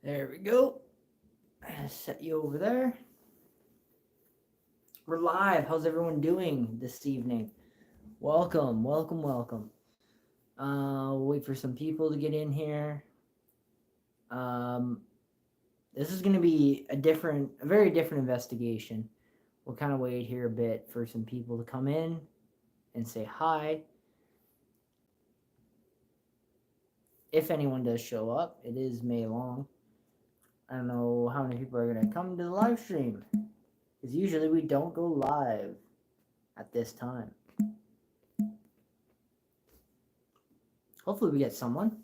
There we go. Set you over there. We're live. How's everyone doing this evening? Welcome, welcome, welcome. We'll wait for some people to get in here. This is going to be a very different investigation. We'll kind of wait here a bit for some people to come in and say hi. If anyone does show up, it is May long. I don't know how many people are going to come to the live stream, because usually we don't go live at this time. Hopefully we get someone.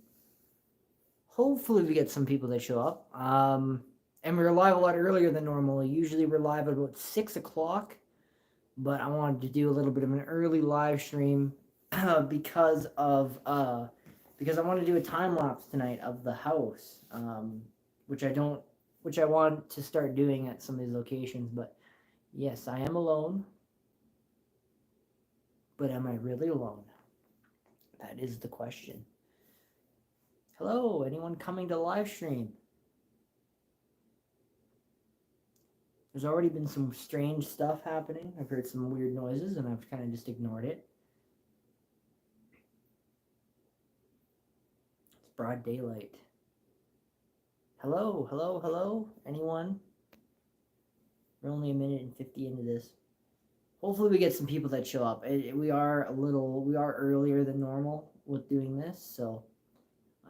Hopefully we get some people that show up. And we're live a lot earlier than normal. Usually we're live at about 6 o'clock, but I wanted to do a little bit of an early live stream because I want to do a time lapse tonight of the house, which I want to start doing at some of these locations. But yes, I am alone. But am I really alone? That is the question. Hello, anyone coming to live stream? There's already been some strange stuff happening. I've heard some weird noises and I've kind of just ignored it. It's broad daylight. Hello, hello, hello, anyone? We're only a minute and 50 into this. Hopefully we get some people that show up. We are earlier than normal with doing this, so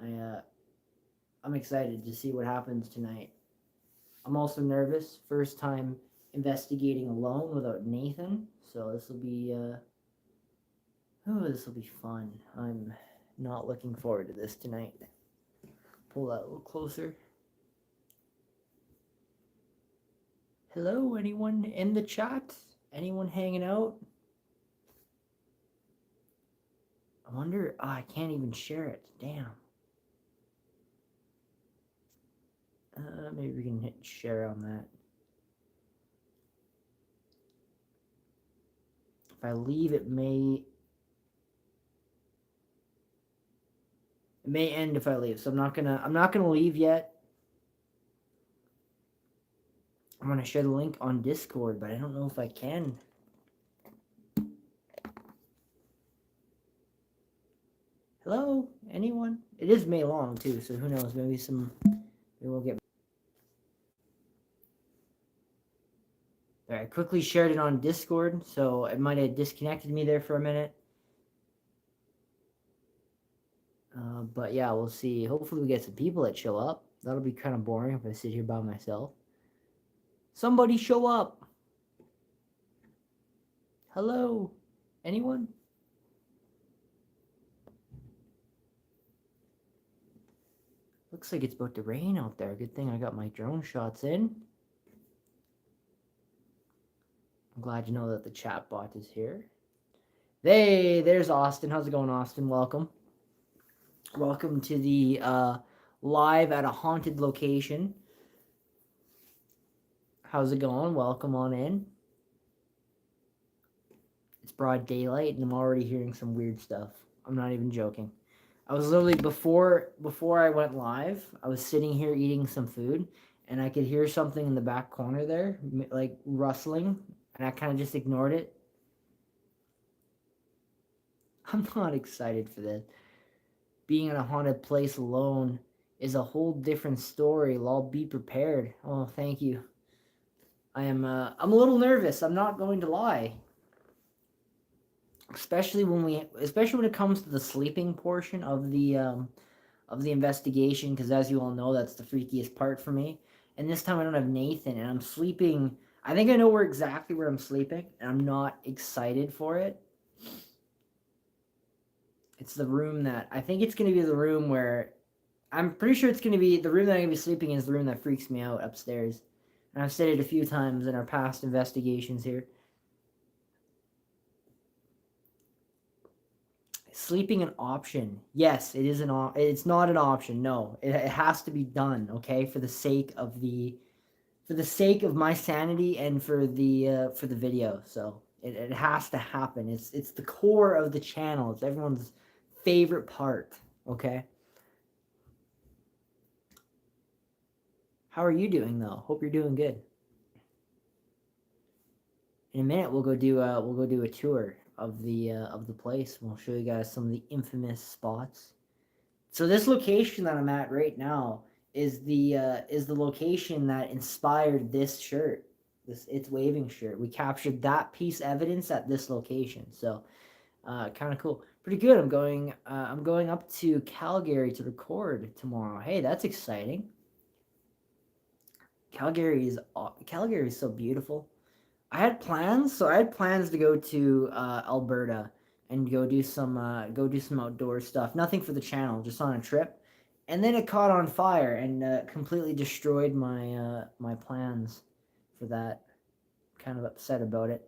I'm excited to see what happens tonight. I'm also nervous. First time investigating alone without Nathan, so this will be fun. I'm not looking forward to this tonight. Pull that a little closer. Hello, anyone in the chat? Anyone hanging out? I wonder. Oh, I can't even share it. Damn. Maybe we can hit share on that. If I leave, it may end if I leave. So I'm not gonna leave yet. I'm gonna share the link on Discord, but I don't know if I can. Hello, anyone? It is May long too, so who knows? Maybe we'll get. All right, I quickly shared it on Discord, so it might have disconnected me there for a minute. But yeah, we'll see. Hopefully we get some people that show up. That'll be kind of boring if I sit here by myself. Somebody show up. Hello, anyone? Looks like it's about to rain out there. Good thing I got my drone shots in. I'm glad to know that the chat bot is here. There's Austin. How's it going, Austin? Welcome. Welcome to the live at a haunted location. How's it going? Welcome on in. It's broad daylight and I'm already hearing some weird stuff. I'm not even joking. I was literally, before I went live, I was sitting here eating some food and I could hear something in the back corner there, like rustling, and I kind of just ignored it. I'm not excited for this. Being in a haunted place alone is a whole different story. Lol, be prepared. Oh, thank you. I'm a little nervous. I'm not going to lie. Especially when it comes to the sleeping portion of the investigation, because as you all know, that's the freakiest part for me. And this time I don't have Nathan, and I'm sleeping. I think I know exactly where I'm sleeping, and I'm not excited for it. It's the room that I think it's going to be the room where I'm pretty sure it's going to be the room that I'm going to be sleeping in is the room that freaks me out upstairs. And I've said it a few times in our past investigations here. Sleeping an option? Yes, it is it's not an option. No, it has to be done. Okay, for the sake of my sanity and for the video. So it has to happen. It's the core of the channel. It's everyone's favorite part. Okay. How are you doing though? Hope you're doing good. In a minute, we'll go do a tour of the place. We'll show you guys some of the infamous spots. So this location that I'm at right now is the location that inspired this shirt, this It's Waving shirt. We captured that piece of evidence at this location. So kind of cool, pretty good. I'm going up to Calgary to record tomorrow. Hey, that's exciting. Calgary is so beautiful. I had plans to go to Alberta and go do some outdoor stuff. Nothing for the channel, just on a trip. And then it caught on fire and completely destroyed my plans for that. Kind of upset about it.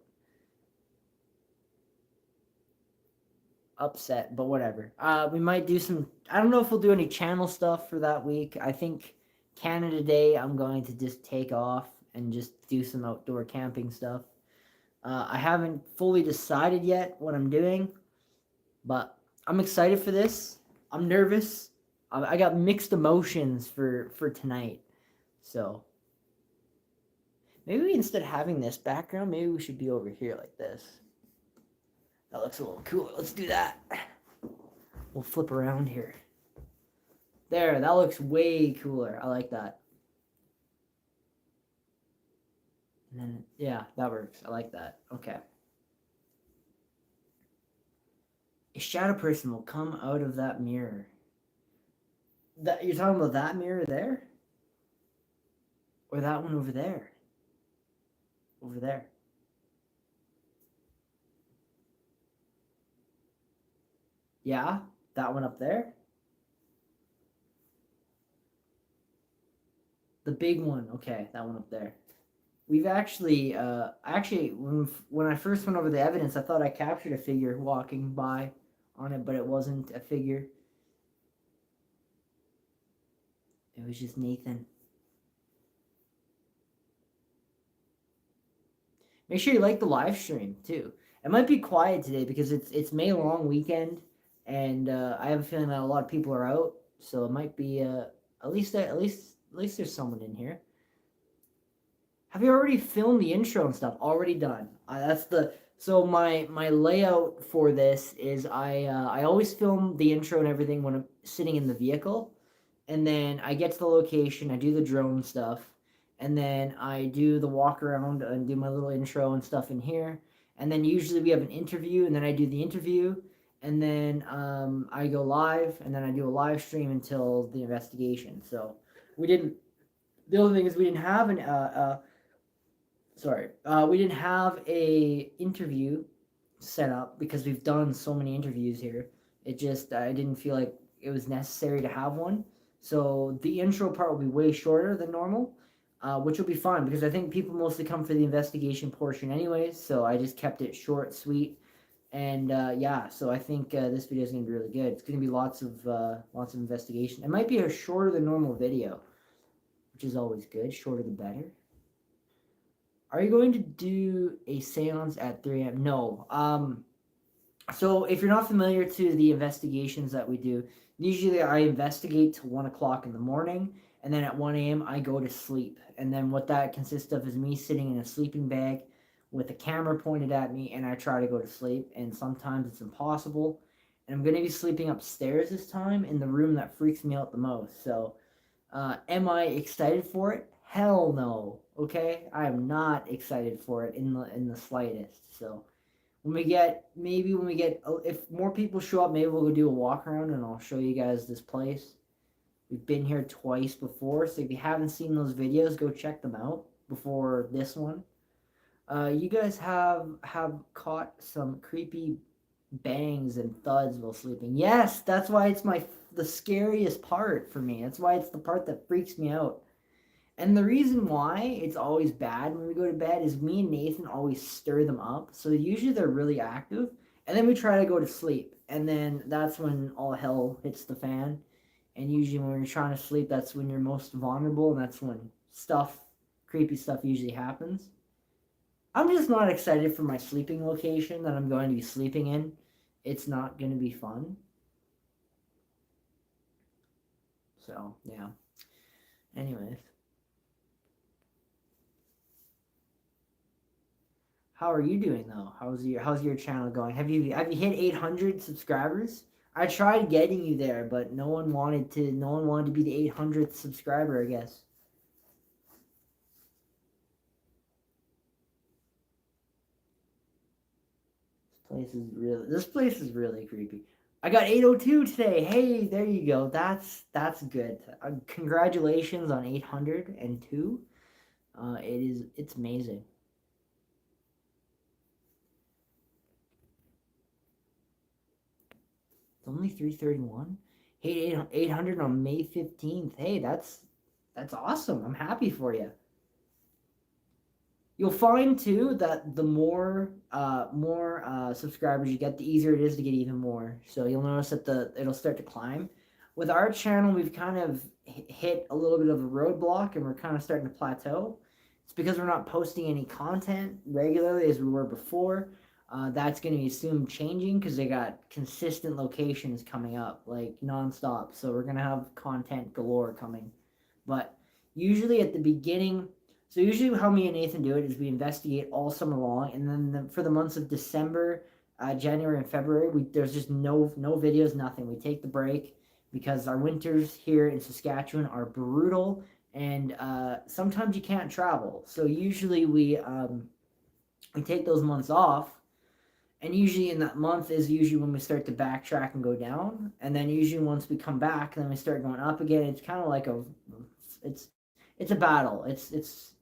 Upset, but whatever. We might do some. I don't know if we'll do any channel stuff for that week. I think Canada Day, I'm going to just take off and just do some outdoor camping stuff. I haven't fully decided yet what I'm doing, but I'm excited for this. I'm nervous. I got mixed emotions for tonight. So maybe instead of having this background, maybe we should be over here like this. That looks a little cooler. Let's do that. We'll flip around here. There, that looks way cooler. I like that. And then, yeah, that works. I like that. Okay. A shadow person will come out of that mirror. That you're talking about that mirror there? Or that one over there? Over there. Yeah, that one up there. The big one. Okay, that one up there. We've actually, when I first went over the evidence, I thought I captured a figure walking by on it, but it wasn't a figure. It was just Nathan. Make sure you like the live stream too. It might be quiet today because it's May long weekend, and I have a feeling that a lot of people are out, so it might be at least there's someone in here. Have you already filmed the intro and stuff? Already done. So my layout for this is I always film the intro and everything when I'm sitting in the vehicle, and then I get to the location, I do the drone stuff, and then I do the walk around and do my little intro and stuff in here, and then usually we have an interview, and then I do the interview, and then I go live, and then I do a live stream until the investigation. So we didn't. The other thing is we didn't have we didn't have a interview set up because we've done so many interviews here. It just I didn't feel like it was necessary to have one. So the intro part will be way shorter than normal, which will be fun because I think people mostly come for the investigation portion anyways. So I just kept it short, sweet, and yeah. So I think this video is gonna be really good. It's gonna be lots of investigation. It might be a shorter than normal video, which is always good. Shorter the better. Are you going to do a seance at 3 a.m.? No. So if you're not familiar to the investigations that we do, usually I investigate till 1 o'clock in the morning, and then at 1 a.m. I go to sleep. And then what that consists of is me sitting in a sleeping bag with a camera pointed at me, and I try to go to sleep. And sometimes it's impossible. And I'm going to be sleeping upstairs this time in the room that freaks me out the most. So am I excited for it? Hell no. Okay, I am not excited for it in the slightest. So when we get if more people show up, maybe we'll go do a walk around and I'll show you guys this place. We've been here twice before, so if you haven't seen those videos, go check them out before this one. You guys have caught some creepy bangs and thuds while sleeping. Yes, that's why it's the scariest part for me. That's why it's the part that freaks me out. And the reason why it's always bad when we go to bed is me and Nathan always stir them up. So usually they're really active. And then we try to go to sleep. And then that's when all hell hits the fan. And usually when you're trying to sleep, that's when you're most vulnerable. And that's when creepy stuff usually happens. I'm just not excited for my sleeping location that I'm going to be sleeping in. It's not going to be fun. So, yeah. Anyways. How are you doing though? How's your channel going? Have you hit 800 subscribers? I tried getting you there, but no one wanted to be the 800th subscriber, I guess. This place is really creepy. I got 802 today. Hey, there you go. That's good. Congratulations on 802. It's amazing. It's only 331. Hey, 800 on May 15th. Hey, that's awesome. I'm happy for you. You'll find too that the more subscribers you get, the easier it is to get even more. So you'll notice that it'll start to climb. With our channel, we've kind of hit a little bit of a roadblock, and we're kind of starting to plateau. It's because we're not posting any content regularly as we were before. That's going to be soon changing because they got consistent locations coming up like nonstop. So we're going to have content galore coming. But usually at the beginning, so usually how me and Nathan do it is we investigate all summer long, and then for the months of December, January, and February, there's just no videos, nothing. We take the break because our winters here in Saskatchewan are brutal, and sometimes you can't travel. So usually we take those months off, and usually in that month is usually when we start to backtrack and go down, and then usually once we come back, then we start going up again. It's kind of like it's it's a battle.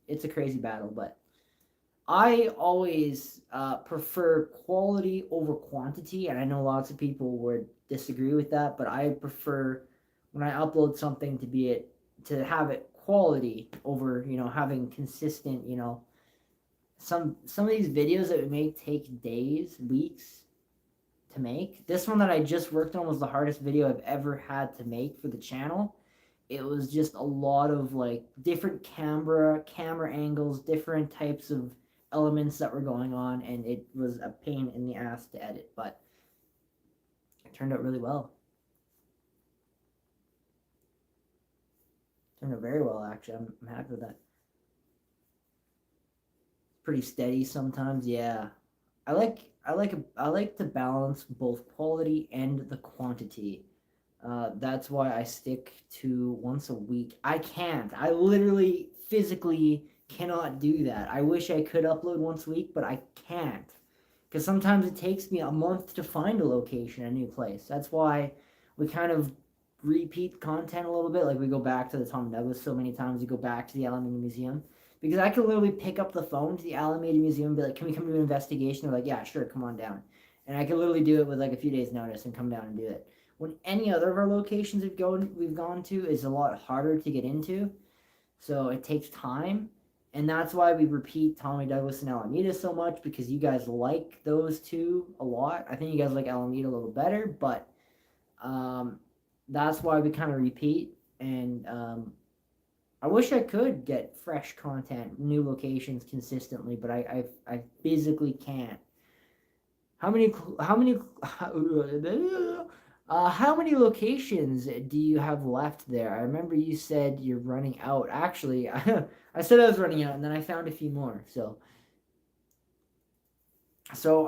It's a crazy battle, but I always prefer quality over quantity, and I know lots of people would disagree with that, but I prefer when I upload something to have it quality over having consistent. Some of these videos that we make take days, weeks to make. This one that I just worked on was the hardest video I've ever had to make for the channel. It was just a lot of like different camera angles, different types of elements that were going on, and it was a pain in the ass to edit, but it turned out really well. It turned out very well, actually. I'm happy with that. Pretty steady sometimes, yeah. I like to balance both quality and the quantity. That's why I stick to once a week. I can't. I literally physically cannot do that. I wish I could upload once a week, but I can't. Because sometimes it takes me a month to find a location, a new place. That's why we kind of repeat content a little bit. Like we go back to the Tom Douglas so many times. We go back to the Alameda Museum. Because I could literally pick up the phone to the Alameda Museum and be like, can we come do an investigation? They're like, yeah, sure, come on down. And I could literally do it with like a few days' notice and come down and do it. When any other of our locations we've gone to is a lot harder to get into, so it takes time, and that's why we repeat Tommy Douglas and Alameda so much, because you guys like those two a lot. I think you guys like Alameda a little better, but um, that's why we kind of repeat. And I wish I could get fresh content, new locations consistently, but I physically can't. How many locations do you have left there? I remember you said you're running out. Actually, I said I was running out, and then I found a few more. So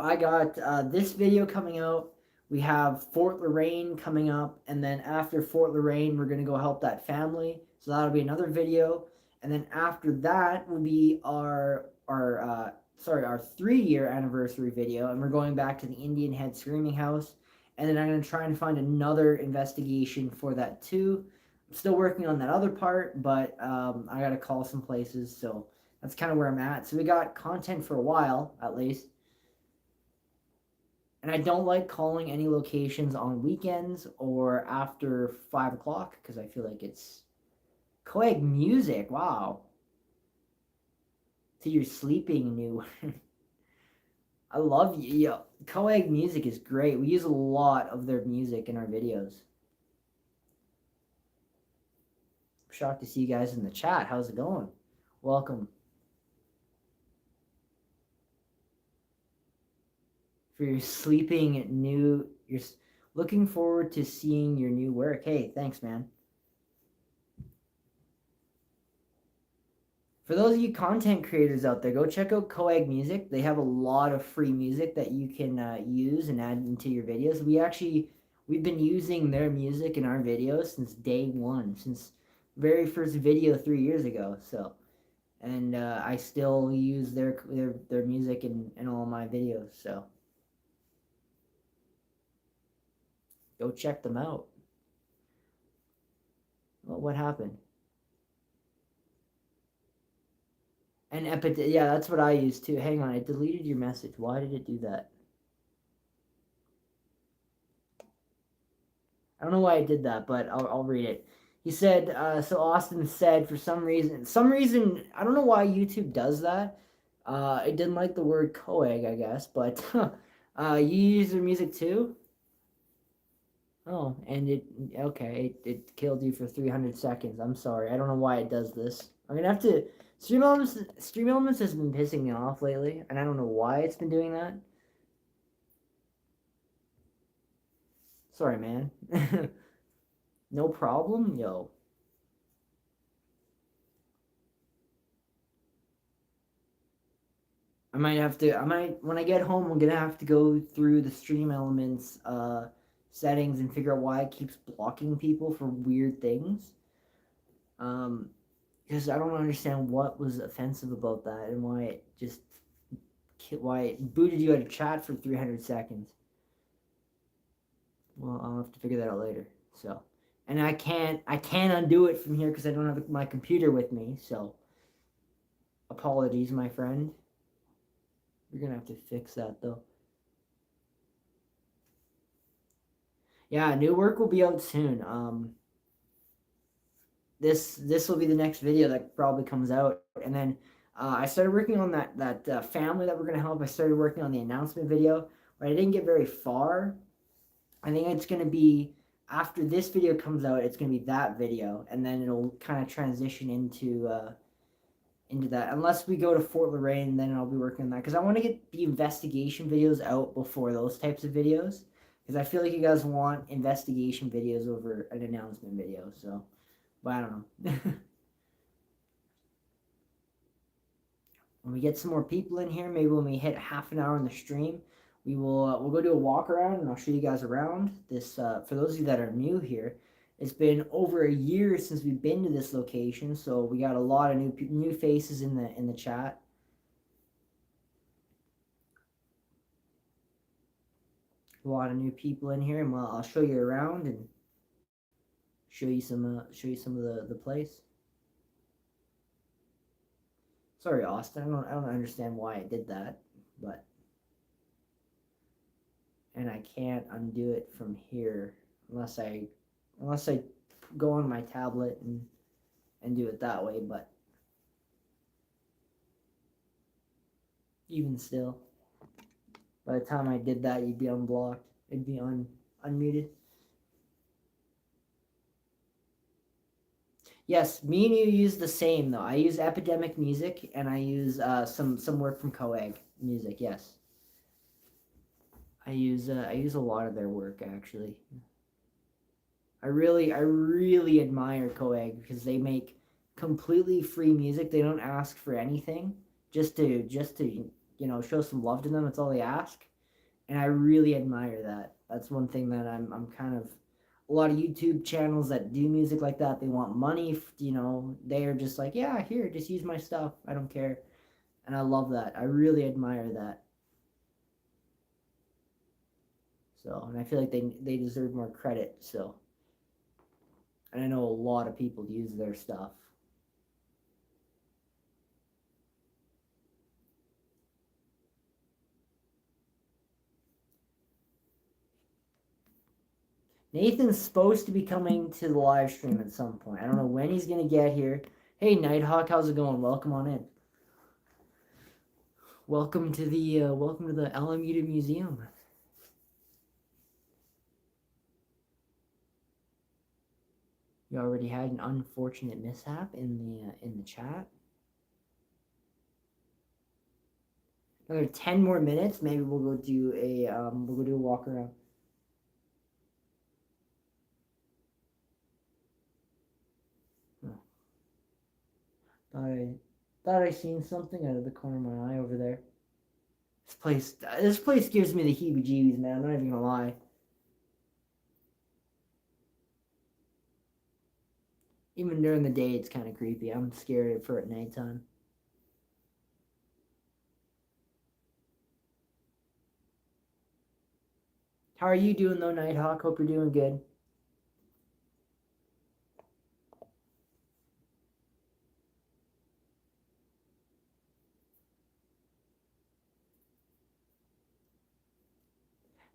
I got this video coming out. We have Fort Lorraine coming up, and then after Fort Lorraine, we're gonna go help that family. So that'll be another video, and then after that will be our 3-year anniversary video, and we're going back to the Indian Head Screaming House, and then I'm gonna try and find another investigation for that too. I'm still working on that other part, but I gotta call some places, so that's kind of where I'm at. So we got content for a while at least. And I don't like calling any locations on weekends or after 5 o'clock because I feel like it's Coag music. Wow. So you're sleeping new. I love you. Yeah, Coag music is great. We use a lot of their music in our videos. I'm shocked to see you guys in the chat. How's it going? Welcome. For your sleeping new, you're looking forward to seeing your new work. Hey, thanks, man. For those of you content creators out there, go check out Coag Music. They have a lot of free music that you can use and add into your videos. We've been using their music in our videos since day one, since very first video 3 years ago. So, and I still use their music in all my videos. So, go check them out. Well, what happened? And yeah, that's what I use too. Hang on, it deleted your message. Why did it do that? I don't know why I did that, but I'll read it. He said, so Austin said for some reason, I don't know why YouTube does that. It didn't like the word coag, I guess, but you use their music too? Oh, and it killed you for 300 seconds. I'm sorry. I don't know why it does this. I'm gonna have to, Stream Elements has been pissing me off lately, and I don't know why it's been doing that. Sorry, man. No problem, yo. When I get home, I'm gonna have to go through the Stream Elements settings and figure out why it keeps blocking people for weird things. Because I don't understand what was offensive about that and why it booted you out of chat for 300 seconds. Well, I'll have to figure that out later. So, and I can't undo it from here because I don't have my computer with me. So, apologies, my friend. You're gonna have to fix that though. Yeah, new work will be out soon. This will be the next video that probably comes out, and then I started working on that family that we're gonna help. I started working on the announcement video, but I didn't get very far. I think it's gonna be after this video comes out, it's gonna be that video, and then it'll kind of transition into that. Unless we go to Fort Lorraine, then I'll be working on that because I want to get the investigation videos out before those types of videos because I feel like you guys want investigation videos over an announcement video. So, but I don't know. When we get some more people in here, maybe when we hit half an hour on the stream, we'll go do a walk around and I'll show you guys around this. For those of you that are new here, it's been over a year since we've been to this location, so we got a lot of new faces in the chat. A lot of new people in here, and I'll show you around and show you some of the place. Sorry, Austin. I don't understand why I did that, but and I can't undo it from here unless I go on my tablet and do it that way. But even still, by the time I did that, you'd be unblocked. It'd be unmuted. Yes, me and you use the same though. I use Epidemic Music and I use some work from Coag Music. Yes, I use a lot of their work actually. I really admire Coag because they make completely free music. They don't ask for anything, just to show some love to them. That's all they ask, and I really admire that. That's one thing that I'm kind of, a lot of YouTube channels that do music like that, they want money. They're just like, yeah, here, just use my stuff. I don't care, and I love that. I really admire that. So, and I feel like they deserve more credit. So. And I know a lot of people use their stuff. Nathan's supposed to be coming to the live stream at some point. I don't know when he's going to get here. Hey, Nighthawk, how's it going? Welcome on in. Welcome to the Alameda Museum. You already had an unfortunate mishap in the chat. Another 10 more minutes. Maybe we'll go do a walk around. Thought Thought I seen something out of the corner of my eye over there. This place gives me the heebie-jeebies, man. I'm not even gonna lie. Even during the day, it's kind of creepy. I'm scared for it at nighttime. How are you doing though, Nighthawk? Hope you're doing good.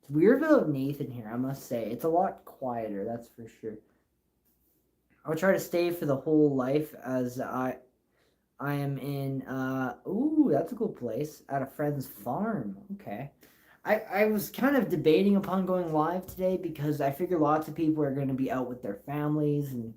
It's weird without Nathan here, I must say. It's a lot quieter, that's for sure. I'll try to stay for the whole life as I am in ooh, that's a cool place. At a friend's farm. Okay. I was kind of debating upon going live today because I figure lots of people are gonna be out with their families and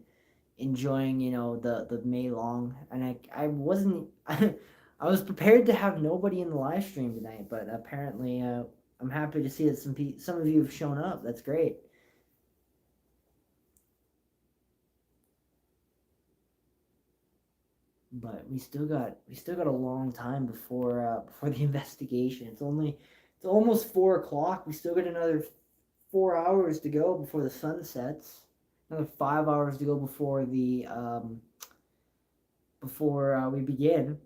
enjoying, the May long, and I wasn't I was prepared to have nobody in the live stream tonight, but apparently I'm happy to see that some of you have shown up. That's great. But we still got a long time before the investigation. It's almost 4 o'clock. We still got another 4 hours to go before the sun sets. Another 5 hours to go before we begin.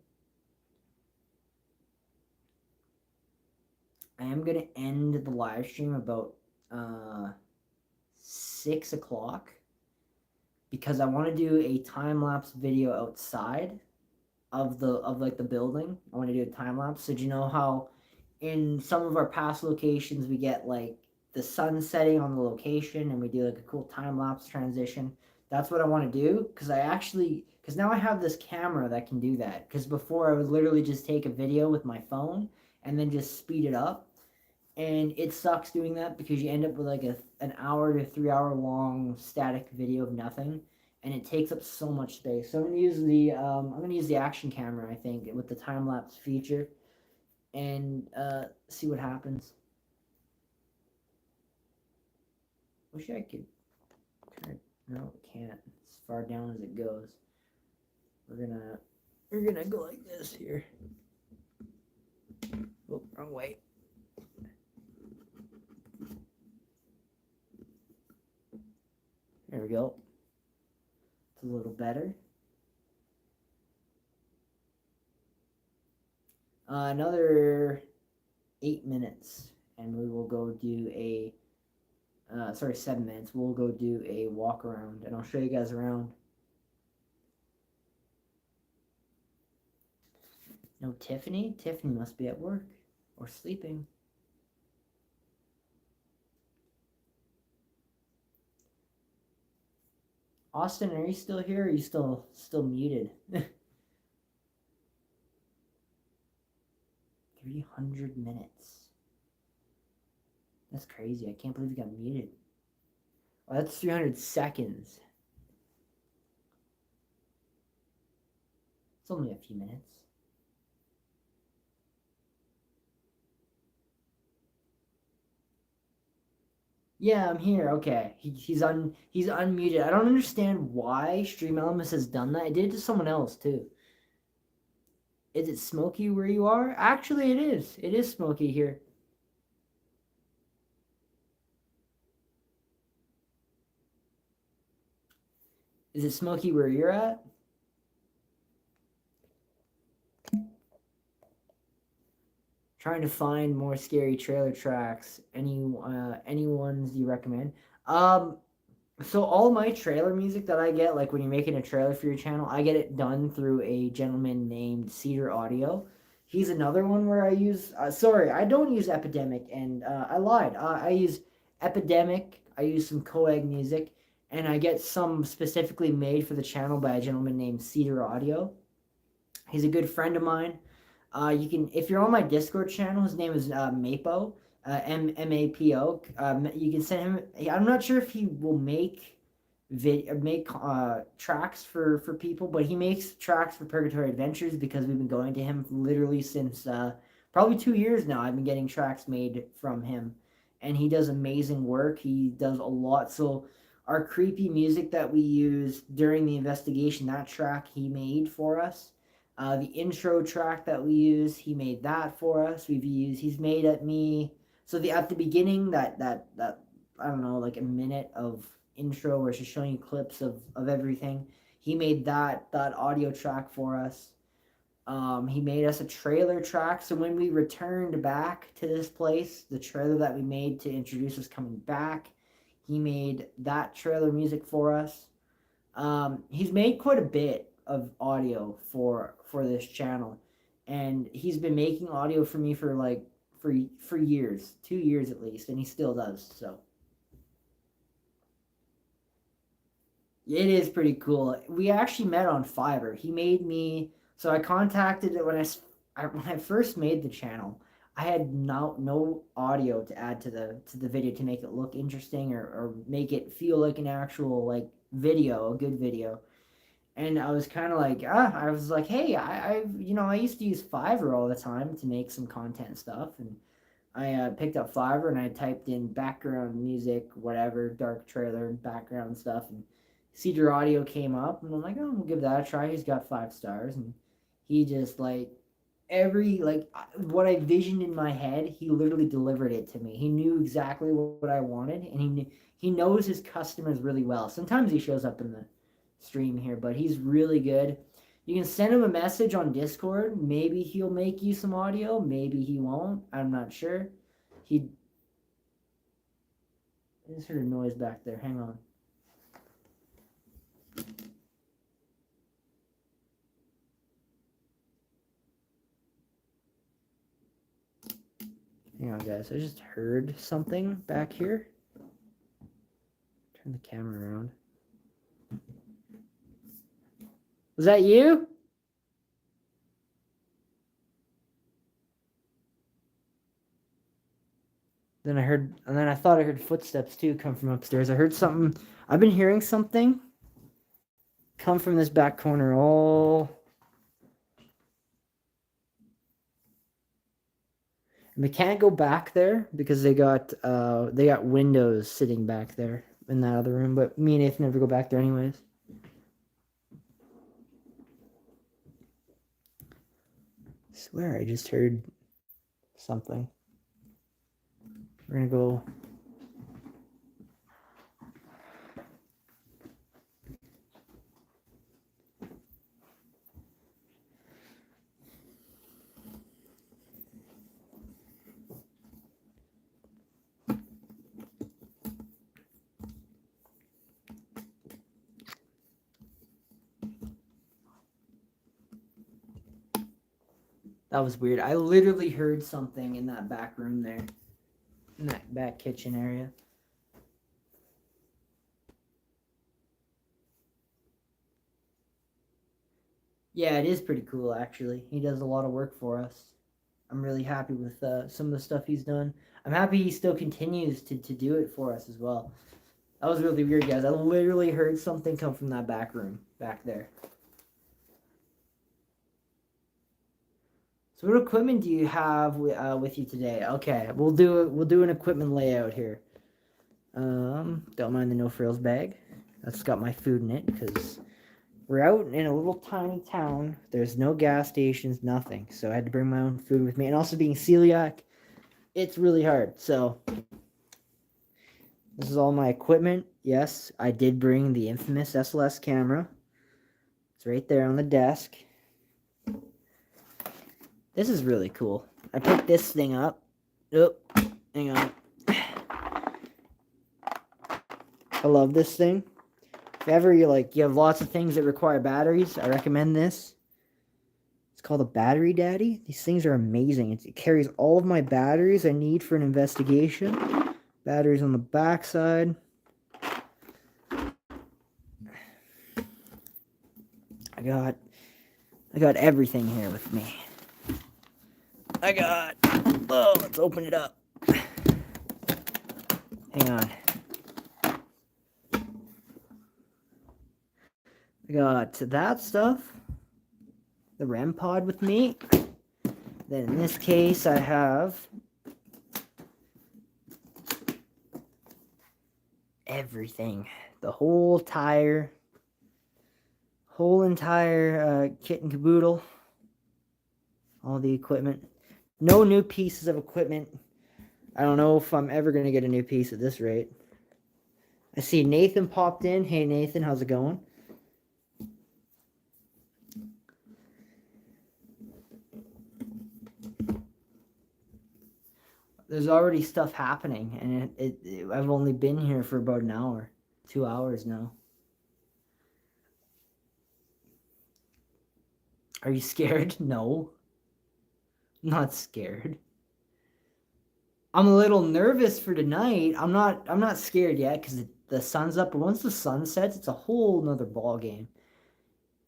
I am gonna end the live stream about 6 o'clock because I want to do a time lapse video outside of like the building. I want to do a time lapse. So do you know how in some of our past locations we get like the sun setting on the location and we do like a cool time lapse transition? That's what I want to do because now I have this camera that can do that. Because before I would literally just take a video with my phone and then just speed it up, and it sucks doing that because you end up with like an hour to 3 hour long static video of nothing, and it takes up so much space. So I'm gonna use the action camera, I think, with the time lapse feature, and see what happens. Wish I could. No, it can't. As far down as it goes. We're gonna go like this here. Oh, wrong way. There we go. It's a little better. Another 8 minutes, and we will go do 7 minutes. We'll go do a walk around, and I'll show you guys around. No Tiffany? Tiffany must be at work or sleeping. Austin, are you still here? Or are you still muted? 300 minutes. That's crazy. I can't believe you got muted. Oh, that's 300 seconds. It's only a few minutes. Yeah, I'm here. Okay, he's unmuted. I don't understand why Stream Elements has done that. It did it to someone else too. Is it smoky where you are? Actually, it is. It is smoky here. Is it smoky where you're at? Trying to find more scary trailer tracks. Any ones you recommend? So all my trailer music that I get, like when you're making a trailer for your channel, I get it done through a gentleman named Cedar Audio. He's another one where I use. Sorry, I don't use Epidemic, and I lied. I use Epidemic. I use some Coag music, and I get some specifically made for the channel by a gentleman named Cedar Audio. He's a good friend of mine. You can, if you're on my Discord channel, his name is Mapo, Mapo. You can send him. I'm not sure if he will make tracks for people, but he makes tracks for Purgatory Adventures because we've been going to him literally since probably 2 years now. I've been getting tracks made from him, and he does amazing work. He does a lot. So our creepy music that we use during the investigation, that track he made for us. The intro track that we use, he made that for us. He's made at the beginning that I don't know, like a minute of intro where it's just showing you clips of everything. He made that audio track for us. He made us a trailer track. So when we returned back to this place, the trailer that we made to introduce us coming back, he made that trailer music for us. He's made quite a bit of audio for this channel, and he's been making audio for me for for years, 2 years at least, and he still does. So it is pretty cool. We actually met on Fiverr. He made me. So I contacted it when I first made the channel. I had no audio to add to the video to make it look interesting or make it feel like an actual like video, a good video. And I was kind of like, I was like, hey, I used to use Fiverr all the time to make some content stuff, and I picked up Fiverr and I typed in background music, whatever, dark trailer, background stuff, and Cedar Audio came up, and I'm like, oh, we'll give that a try. He's got 5 stars, and he just like what I visioned in my head, he literally delivered it to me. He knew exactly what I wanted, and he knows his customers really well. Sometimes he shows up in the stream here, but he's really good. You can send him a message on Discord. Maybe he'll make you some audio. Maybe he won't. I'm not sure. I just heard a noise back there. Hang on. Hang on, guys. I just heard something back here. Turn the camera around. Was that you? Then I thought I heard footsteps too come from upstairs. I heard something. I've been hearing something come from this back corner all. And we can't go back there because they got windows sitting back there in that other room. But me and Nathan never go back there anyways. I swear I just heard something. We're gonna go. That was weird. I literally heard something in that back room there. In that back kitchen area. Yeah, it is pretty cool, actually. He does a lot of work for us. I'm really happy with some of the stuff he's done. I'm happy he still continues to do it for us as well. That was really weird, guys. I literally heard something come from that back room back there. So what equipment do you have with you today? Okay, we'll do an equipment layout here. Don't mind the no frills bag. That's got my food in it because we're out in a little tiny town. There's no gas stations, nothing. So I had to bring my own food with me. And also being celiac, it's really hard. So this is all my equipment. Yes, I did bring the infamous SLS camera. It's right there on the desk. This is really cool. I picked this thing up. Oh, hang on. I love this thing. If ever you have lots of things that require batteries, I recommend this. It's called a Battery Daddy. These things are amazing. It carries all of my batteries I need for an investigation. Batteries on the back side. I got everything here with me. Let's open it up. Hang on. I got that stuff. The REM pod with me. Then in this case, I have everything. The whole entire kit and caboodle. all the equipment. No new pieces of equipment. I don't know if I'm ever gonna get a new piece at this rate. I see Nathan popped in. Hey Nathan, how's it going? There's already stuff happening, and I've only been here for about an hour, 2 hours now. Are you scared? No. I'm not scared. I'm a little nervous for tonight. I'm not scared yet because the sun's up, but once the sun sets, it's a whole nother ball game.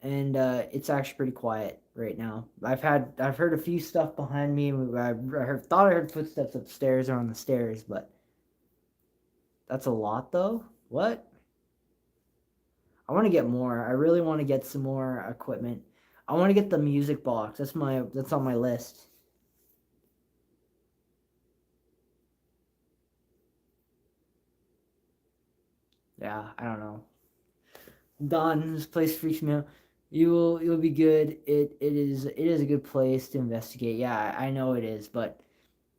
And it's actually pretty quiet right now. I've heard a few stuff behind me. Thought I heard footsteps upstairs or on the stairs, but that's a lot though. What? I want to get more. I really want to get some more equipment. I want to get the music box. That's on my list. Yeah, I don't know. Don, this place freaks me out. You'll be good. It is a good place to investigate. Yeah, I know it is, but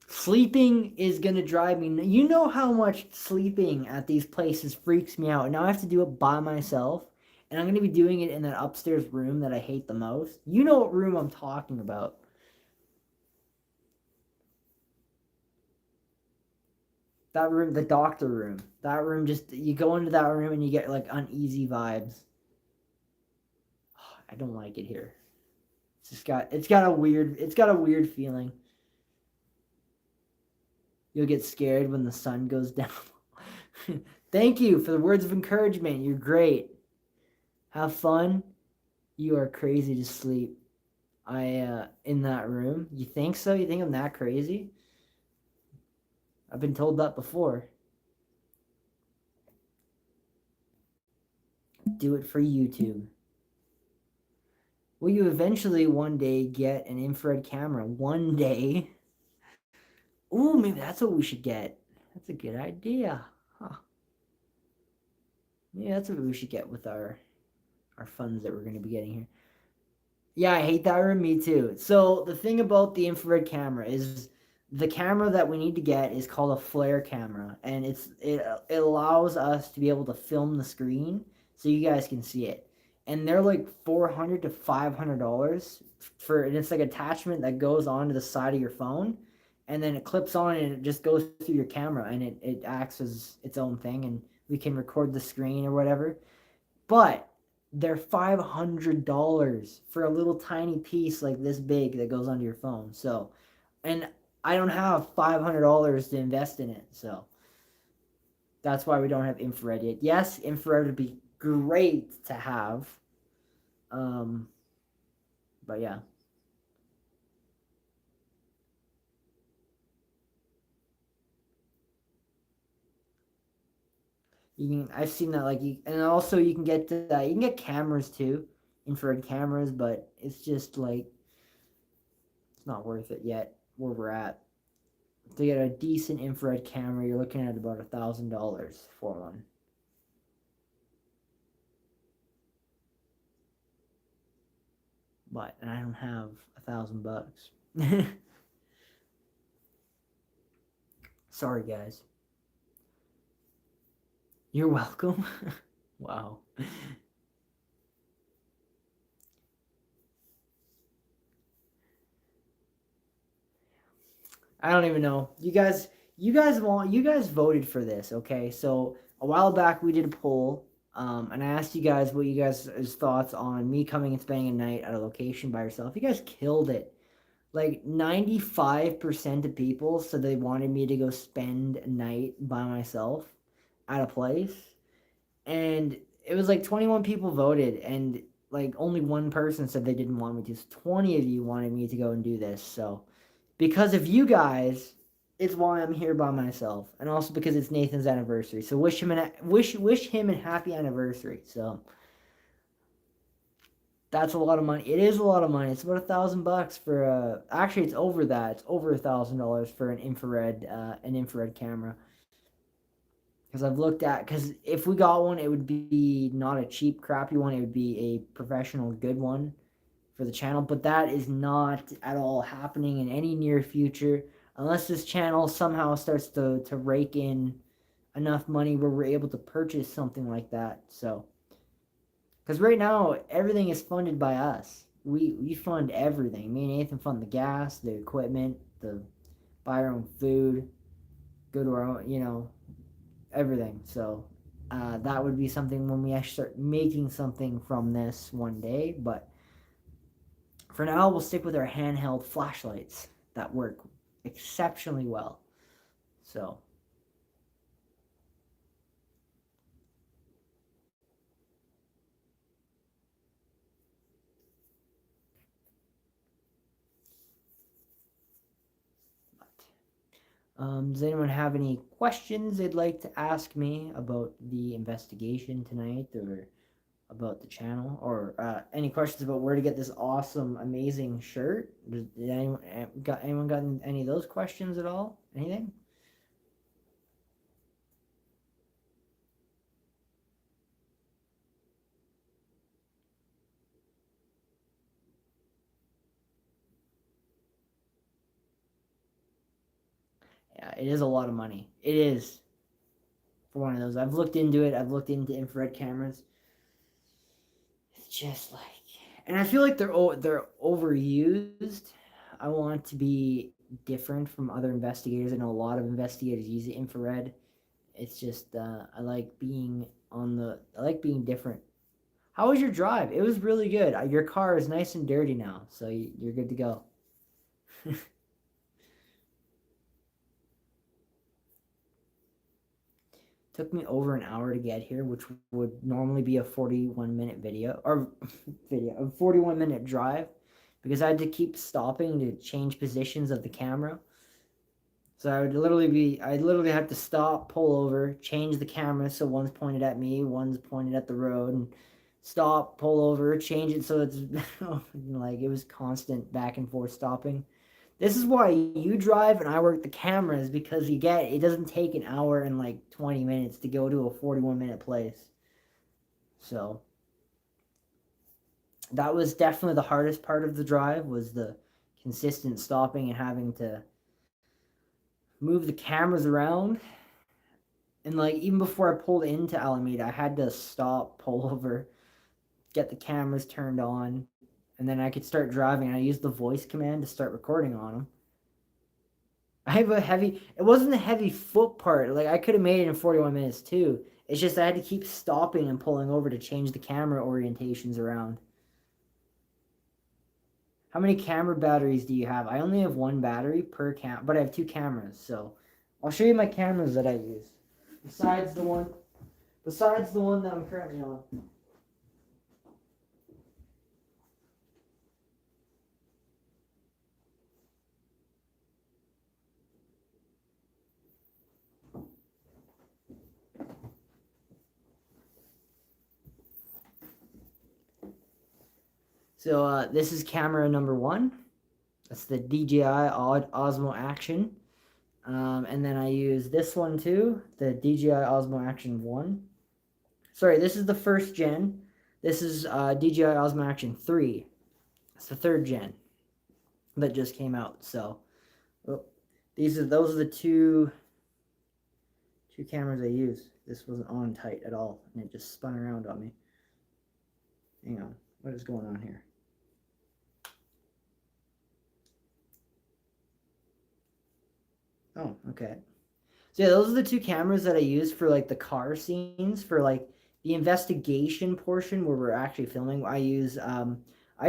sleeping is gonna drive me. You know how much sleeping at these places freaks me out. Now I have to do it by myself, and I'm gonna be doing it in that upstairs room that I hate the most. You know what room I'm talking about. That room, the doctor room. That room, just you go into that room and you get like uneasy vibes. I don't like it here. It's got a weird feeling. You'll get scared when the sun goes down. Thank you for the words of encouragement. You're great. Have fun. You are crazy to sleep. In that room. You think so? You think I'm that crazy? I've been told that before. Do it for YouTube. Will you eventually one day get an infrared camera? One day? Ooh, maybe that's what we should get. That's a good idea. Huh. Yeah, that's what we should get with our funds that we're going to be getting here. Yeah, I hate that room. Me too. So the thing about the infrared camera is the camera that we need to get is called a flare camera, and it allows us to be able to film the screen so you guys can see it. And they're like $400 to $500 for, and it's like attachment that goes onto the side of your phone, and then it clips on and it just goes through your camera, and it acts as its own thing, and we can record the screen or whatever. But they're $500 for a little tiny piece like this big that goes onto your phone. So, and I don't have $500 to invest in it. So that's why we don't have infrared yet. Yes, infrared would be great to have. But yeah. I've seen that and also you can get that. You can get cameras too, infrared cameras, but it's just like it's not worth it yet where we're at. To get a decent infrared camera, you're looking at about $1,000 for one. But and I don't have $1,000. Sorry, guys. You're welcome. Wow. I don't even know. You guys voted for this, okay? So a while back we did a poll, and I asked you guys what you guys' thoughts on me coming and spending a night at a location by yourself. You guys killed it. Like 95% of people said they wanted me to go spend a night by myself at a place. And it was like 21 people voted, and like only one person said they didn't want me to. So 20 of you wanted me to go and do this. So because of you guys, it's why I'm here by myself, and also because it's Nathan's anniversary. So wish him a happy anniversary. So that's a lot of money. It is a lot of money. It's about $1,000 for actually it's over that. It's over $1,000 for an infrared camera. Because I've looked at, because if we got one, it would be not a cheap, crappy one. It would be a professional, good one for the channel, but that is not at all happening in any near future unless this channel somehow starts to rake in enough money where we're able to purchase something like that. So, because right now everything is funded by us. We fund everything. Me and Nathan fund the gas, the equipment, the buy our own food, go to our own, everything. So that would be something when we actually start making something from this one day. But for now, we'll stick with our handheld flashlights that work exceptionally well. So. Does anyone have any questions they'd like to ask me about the investigation tonight, or about the channel, or any questions about where to get this awesome, amazing shirt? Did anyone gotten any of those questions at all? Anything? Yeah, it is a lot of money. It is for one of those. I've looked into it. I've looked into infrared cameras. It's just like, and I feel like they're overused. I want to be different from other investigators. I know a lot of investigators use the infrared. It's just I like being different. How was your drive? It was really good. Your car is nice and dirty now, so you're good to go. Took me over an hour to get here, which would normally be a 41-minute video, or a 41-minute drive, because I had to keep stopping to change positions of the camera. So I literally had to stop, pull over, change the camera so one's pointed at me, one's pointed at the road, and stop, pull over, change it so it's like it was constant back and forth stopping. This is why you drive and I work the cameras, because it doesn't take an hour and like 20 minutes to go to a 41-minute place. So that was definitely the hardest part of the drive, was the consistent stopping and having to move the cameras around. And like even before I pulled into Alameda, I had to stop, pull over, get the cameras turned on, and then I could start driving. I used the voice command to start recording on them. It wasn't a heavy foot part. Like I could have made it in 41 minutes too. It's just I had to keep stopping and pulling over to change the camera orientations around. How many camera batteries do you have? I only have one battery per but I have two cameras, so I'll show you my cameras that I use. Besides the one that I'm currently on. So this is camera number 1. That's the DJI Osmo Action. And then I use this one too, the DJI Osmo Action 1. Sorry, this is the first gen. This is DJI Osmo Action 3. It's the third gen that just came out. So those are the two cameras I use. This wasn't on tight at all, and it just spun around on me. Hang on, what is going on here? Oh, okay. So yeah, those are the two cameras that I use for like the car scenes, for like the investigation portion where we're actually filming. I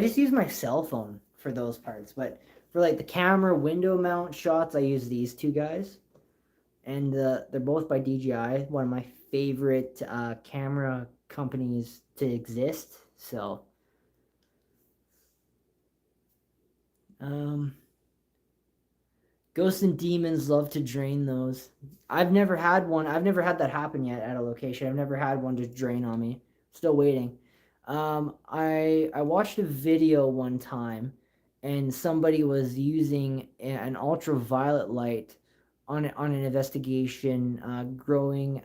just use my cell phone for those parts, but for like the camera window mount shots, I use these two guys, and they're both by DJI, one of my favorite camera companies to exist. So, Ghosts and demons love to drain those. I've never had one. I've never had that happen yet at a location. I've never had one just drain on me. Still waiting. I watched a video one time, and somebody was using an ultraviolet light on an investigation growing.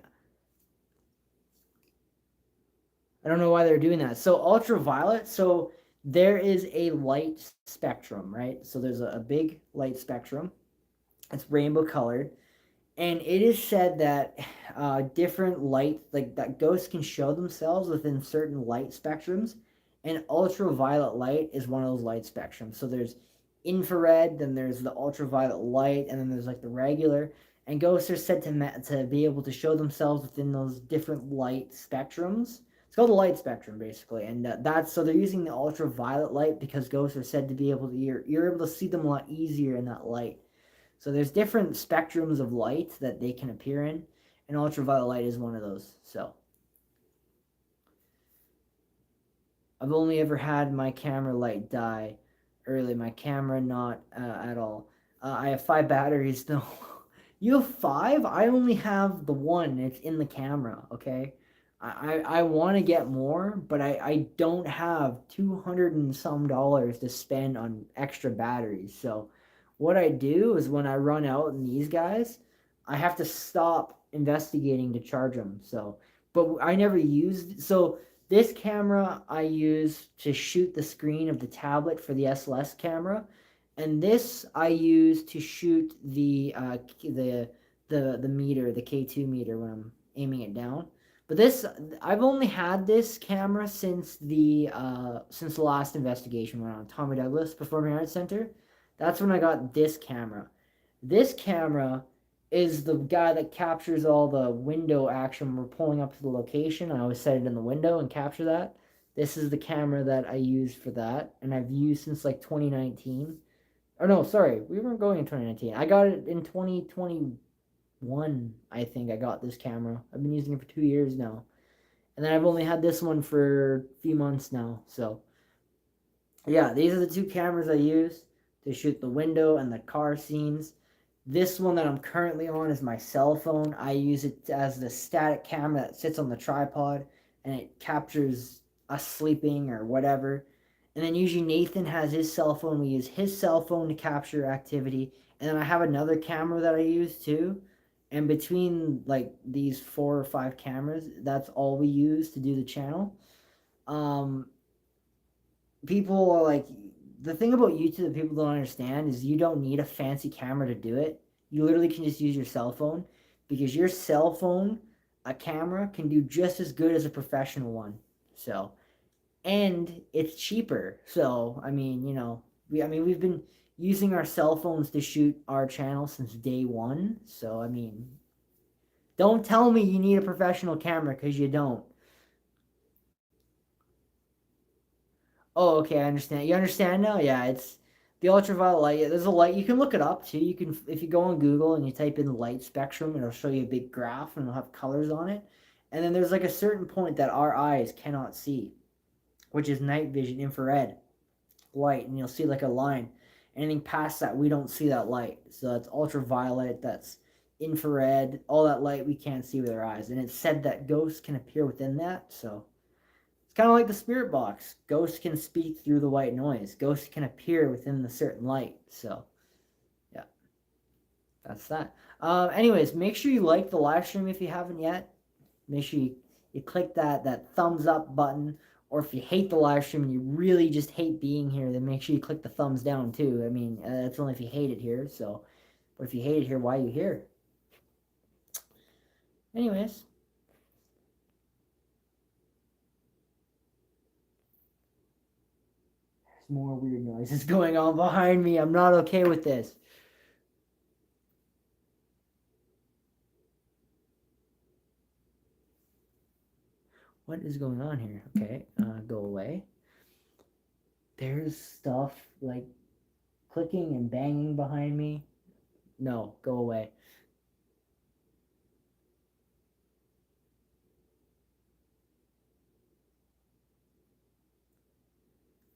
I don't know why they're doing that. So ultraviolet. So there is a light spectrum, right? So there's a big light spectrum. It's rainbow colored, and it is said that different light, like that, ghosts can show themselves within certain light spectrums, and ultraviolet light is one of those light spectrums. So there's infrared, then there's the ultraviolet light, and then there's like the regular. And ghosts are said to be able to show themselves within those different light spectrums. It's called the light spectrum, basically, and that's so they're using the ultraviolet light because ghosts are said to be able to you're able to see them a lot easier in that light. So there's different spectrums of light that they can appear in, and ultraviolet light is one of those. So I've only ever had my camera light die early. My camera not at all. I have 5 batteries though. You have 5? I only have the one. It's in the camera. Okay. I want to get more, but I don't have $200 and some to spend on extra batteries. So what I do is when I run out in these guys, I have to stop investigating to charge them. So, but I never used. So this camera I use to shoot the screen of the tablet for the SLS camera, and this I use to shoot the meter, the K2 meter when I'm aiming it down. But this, I've only had this camera since the last investigation went on Tommy Douglas Performing Arts Center. That's when I got this camera. This camera is the guy that captures all the window action when we're pulling up to the location. I always set it in the window and capture that. This is the camera that I use for that, and I've used since like 2019. Or no, sorry, we weren't going in 2019. I got it in 2021. I think I got this camera. I've been using it for 2 years now, and then I've only had this one for a few months now. So yeah, these are the 2 cameras I use to shoot the window and the car scenes. This one that I'm currently on is my cell phone. I use it as the static camera that sits on the tripod and it captures us sleeping or whatever. And then usually Nathan has his cell phone. We use his cell phone to capture activity. And then I have another camera that I use too. And between like these 4 or 5 cameras, that's all we use to do the channel. Um, People are like, the thing about YouTube that people don't understand is you don't need a fancy camera to do it. You literally can just use your cell phone, because your cell phone, a camera, can do just as good as a professional one. So, and it's cheaper. So, I mean, we've been using our cell phones to shoot our channel since day one. So, I mean, don't tell me you need a professional camera, because you don't. Oh, okay, I understand. You understand now? Yeah, it's the ultraviolet light. Yeah, there's a light. You can look it up too. You can, if you go on Google and you type in light spectrum, it'll show you a big graph and it'll have colors on it. And then there's like a certain point that our eyes cannot see, which is night vision infrared light, and you'll see like a line. Anything past that, we don't see that light. So that's ultraviolet, that's infrared, all that light we can't see with our eyes. And it's said that ghosts can appear within that. So it's kind of like the spirit box. Ghosts can speak through the white noise. Ghosts can appear within the certain light. So, yeah, that's that. Anyways, make sure you like the live stream if you haven't yet. Make sure you click that thumbs up button. Or if you hate the live stream and you really just hate being here, then make sure you click the thumbs down too. I mean, that's only if you hate it here. So, but if you hate it here, why are you here? Anyways. More weird noises going on behind me. I'm not okay with this. What is going on here? Okay, go away. There's stuff like clicking and banging behind me. No, go away.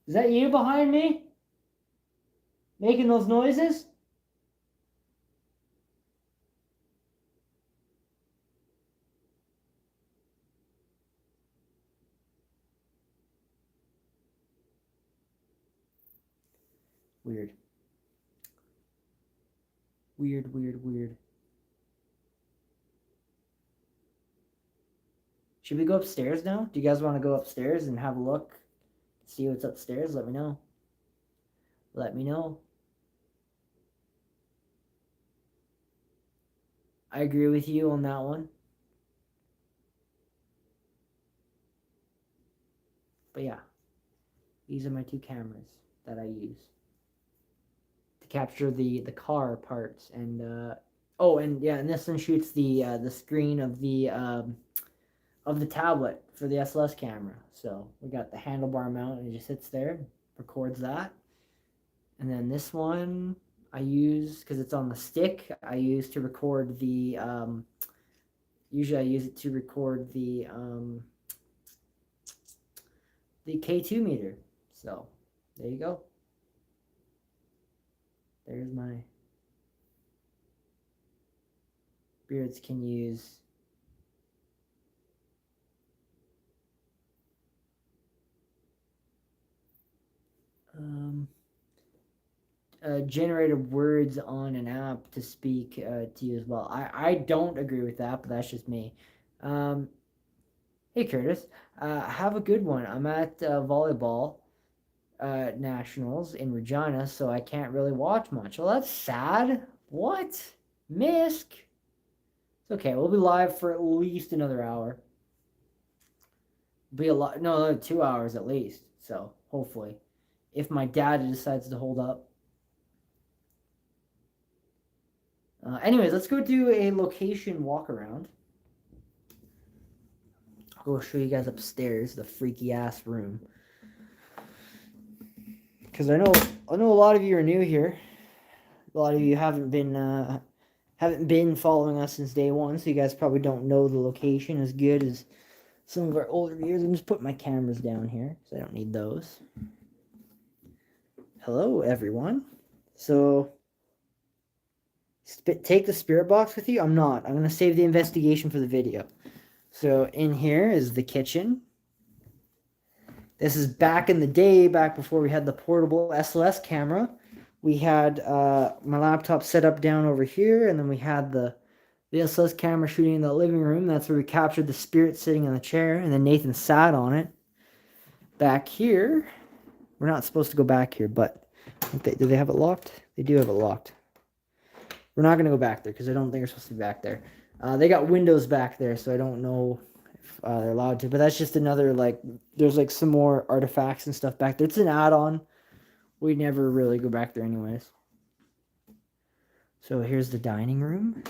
Is that you behind me? Making those noises? Weird. Weird, weird, weird. Should we go upstairs now? Do you guys want to go upstairs and have a look? see what's upstairs, let me know. Let me know. I agree with you on that one. But yeah, these are my two cameras that I use to capture the car parts. And oh, and yeah, and this one shoots the screen of the tablet for the SLS camera. So we got the handlebar mount, and it just sits there, records that. And then this one I use because it's on the stick. I use to record the usually I use it to record the K2 meter. So there you go. There's my Beards can use. Generated words on an app to speak to you as well. I don't agree with that, but that's just me. Hey Curtis, have a good one. I'm at volleyball nationals in Regina, so I can't really watch much. Well, that's sad. What? Misk? It's okay. We'll be live for at least another hour. Be a lot. No, 2 hours at least. So hopefully, if my dad decides to hold up. Anyways, let's go do a location walk around. I'll go show you guys upstairs, the freaky ass room. Because I know a lot of you are new here. A lot of you haven't been following us since day one, so you guys probably don't know the location as good as some of our older viewers. I'm just putting my cameras down here, so I don't need those. Hello, everyone. So, take the spirit box with you? I'm not. I'm going to save the investigation for the video. So, in here is the kitchen. This is back in the day, back before we had the portable SLS camera. We had my laptop set up down over here, and then we had the SLS camera shooting in the living room. That's where we captured the spirit sitting in the chair, and then Nathan sat on it. Back here, we're not supposed to go back here, but do they have it locked? They do have it locked. We're not going to go back there because I don't think we're supposed to be back there. They got windows back there, so I don't know if they're allowed to. But that's just another, there's some more artifacts and stuff back there. It's an add-on. We never really go back there anyways. So here's the dining room.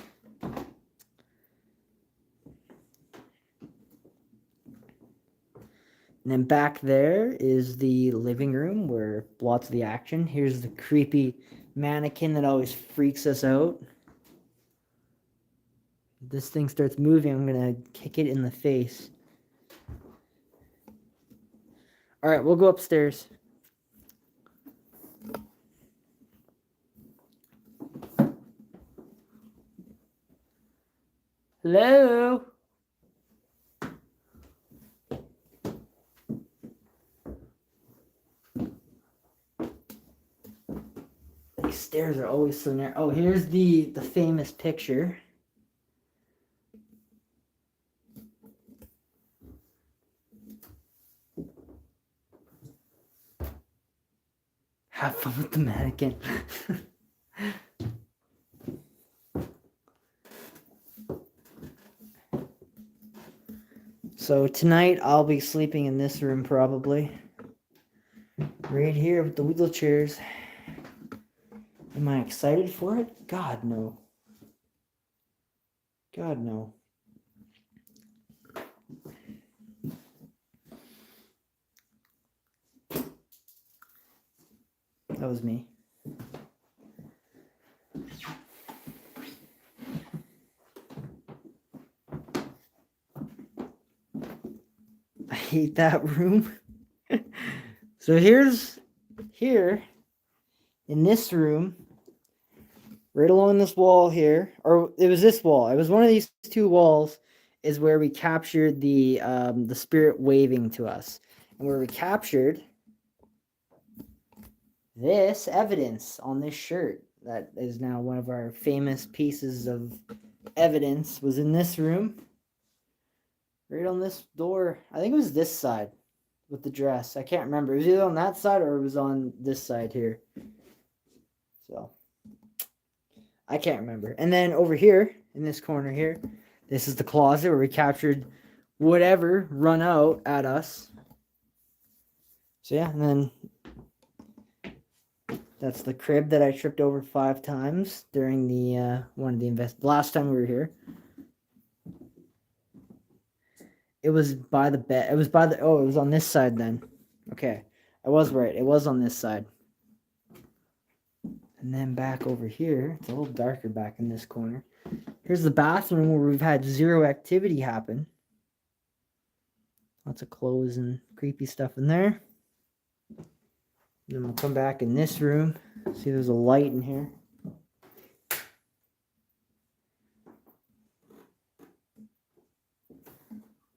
And then back there is the living room where lots of the action. Here's the creepy mannequin that always freaks us out. If this thing starts moving, I'm going to kick it in the face. All right, we'll go upstairs. Hello? These stairs are always so narrow. Oh, here's the famous picture. Have fun with the mannequin. So tonight I'll be sleeping in this room probably. Right here with the wheelchairs. Am I excited for it? God, no. God, no. That was me. I hate that room. So here in this room, right along this wall here, or it was this wall. It was one of these two walls is where we captured the spirit waving to us, and where we captured this evidence on this shirt that is now one of our famous pieces of evidence was in this room. Right on this door. I think it was this side. with the dress. I can't remember. It was either on that side or it was on this side here. So I can't remember. And then over here in this corner here, this is the closet where we captured whatever run out at us. So yeah, and then that's the crib that I tripped over 5 times during the one of the last time we were here. It was by the bed. It was by the it was on this side then. Okay. I was right. It was on this side. And then back over here, it's a little darker back in this corner. Here's the bathroom where we've had 0 activity happen. Lots of clothes and creepy stuff in there. And then we'll come back in this room. See, there's a light in here.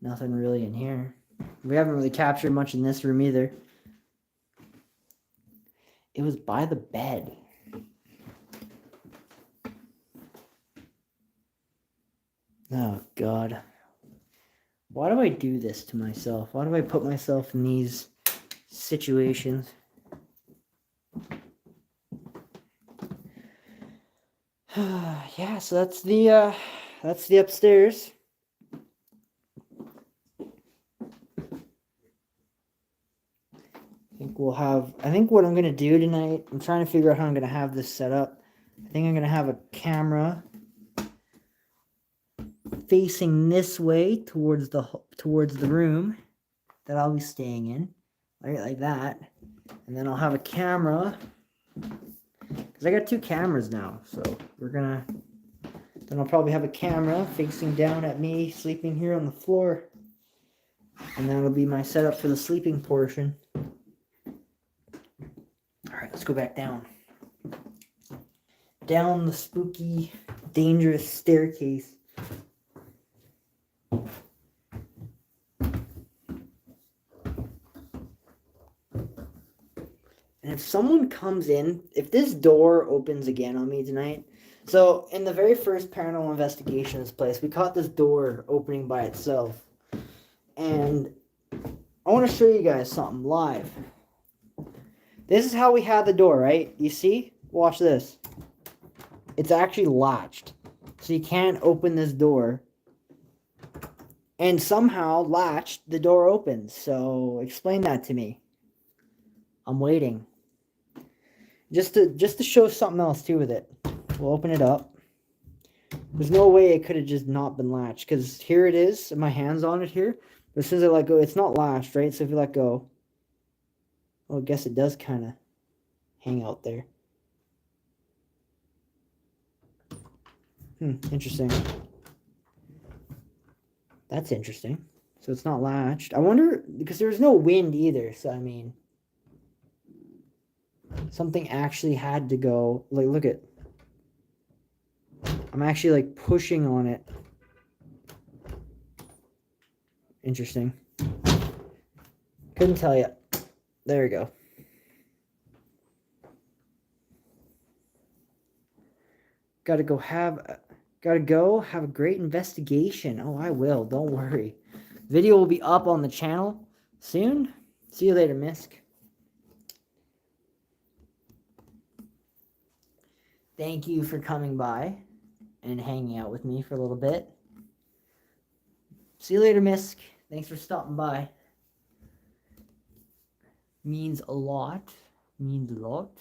Nothing really in here. We haven't really captured much in this room either. It was by the bed. Oh, God. Why do I do this to myself? Why do I put myself in these situations? Yeah, so that's the upstairs. I think what I'm going to do tonight, I'm trying to figure out how I'm going to have this set up. I think I'm going to have a camera facing this way towards the room that I'll be staying in, right, like that. And then I'll have a camera, because I got 2 cameras now, so then I'll probably have a camera facing down at me sleeping here on the floor, and that'll be my setup for the sleeping portion. Alright, let's go back down. Down the spooky, dangerous staircase. And if someone comes in, if this door opens again on me tonight, so in the very first paranormal investigation of this place, we caught this door opening by itself. And I want to show you guys something live. This is how we had the door, right? You see? Watch this. It's actually latched. So you can't open this door. And somehow, latched, the door opens. So explain that to me. I'm waiting. Just to show something else too with it. We'll open it up. There's no way it could have just not been latched. Because here it is. My hand's on it here. But as soon as I let go, it's not latched, right? So if you let go, well, I guess it does kind of hang out there. Interesting. That's interesting. So it's not latched. I wonder, because there's no wind either. So, I mean, something actually had to go. Like, look at. I'm actually, like, pushing on it. Interesting. Couldn't tell you. There we go. Gotta go have a great investigation. Oh, I will. Don't worry. Video will be up on the channel soon. See you later, Misk. Thank you for coming by and hanging out with me for a little bit. See you later, Misk. Thanks for stopping by. Means a lot. Means a lot.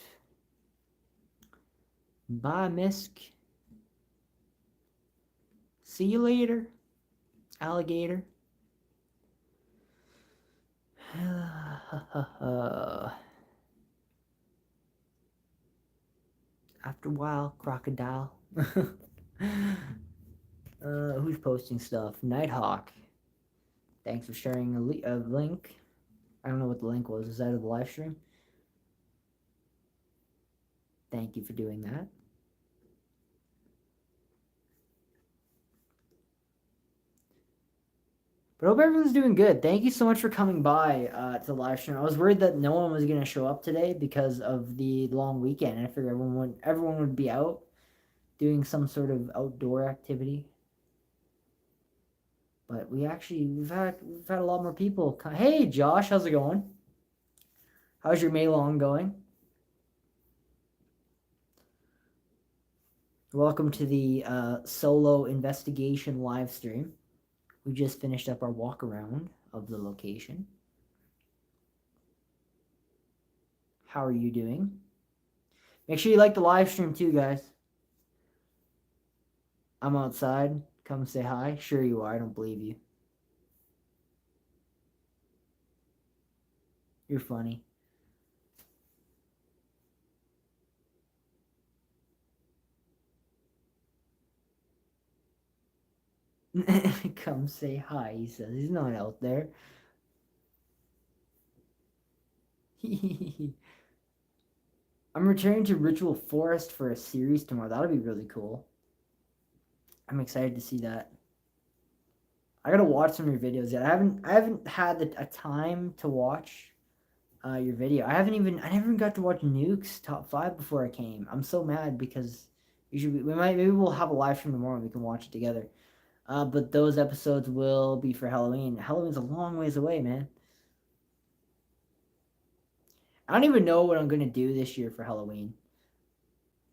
Bye, Misk. See you later, alligator. After a while, crocodile. Who's posting stuff? Nighthawk. Thanks for sharing a link. I don't know what the link was. Is that of the live stream? Thank you for doing that. But I hope everyone's doing good. Thank you so much for coming by to the live stream. I was worried that no one was going to show up today because of the long weekend. And I figured everyone would be out doing some sort of outdoor activity. But we've had a lot more people. Hey, Josh, how's it going? How's your May long going? Welcome to the solo investigation live stream. We just finished up our walk around of the location. How are you doing? Make sure you like the live stream too, guys. I'm outside. Come say hi. Sure you are. I don't believe you. You're funny. Come say hi, he says. He's not out there. I'm returning to Ritual Forest for a series tomorrow. That'll be really cool. I'm excited to see that. I gotta watch some of your videos yet. I haven't had a time to watch your video. I never even got to watch Nuke's top 5 before I came. I'm so mad because maybe we'll have a live stream tomorrow and we can watch it together. But those episodes will be for Halloween. Halloween's a long ways away, man. I don't even know what I'm gonna do this year for Halloween.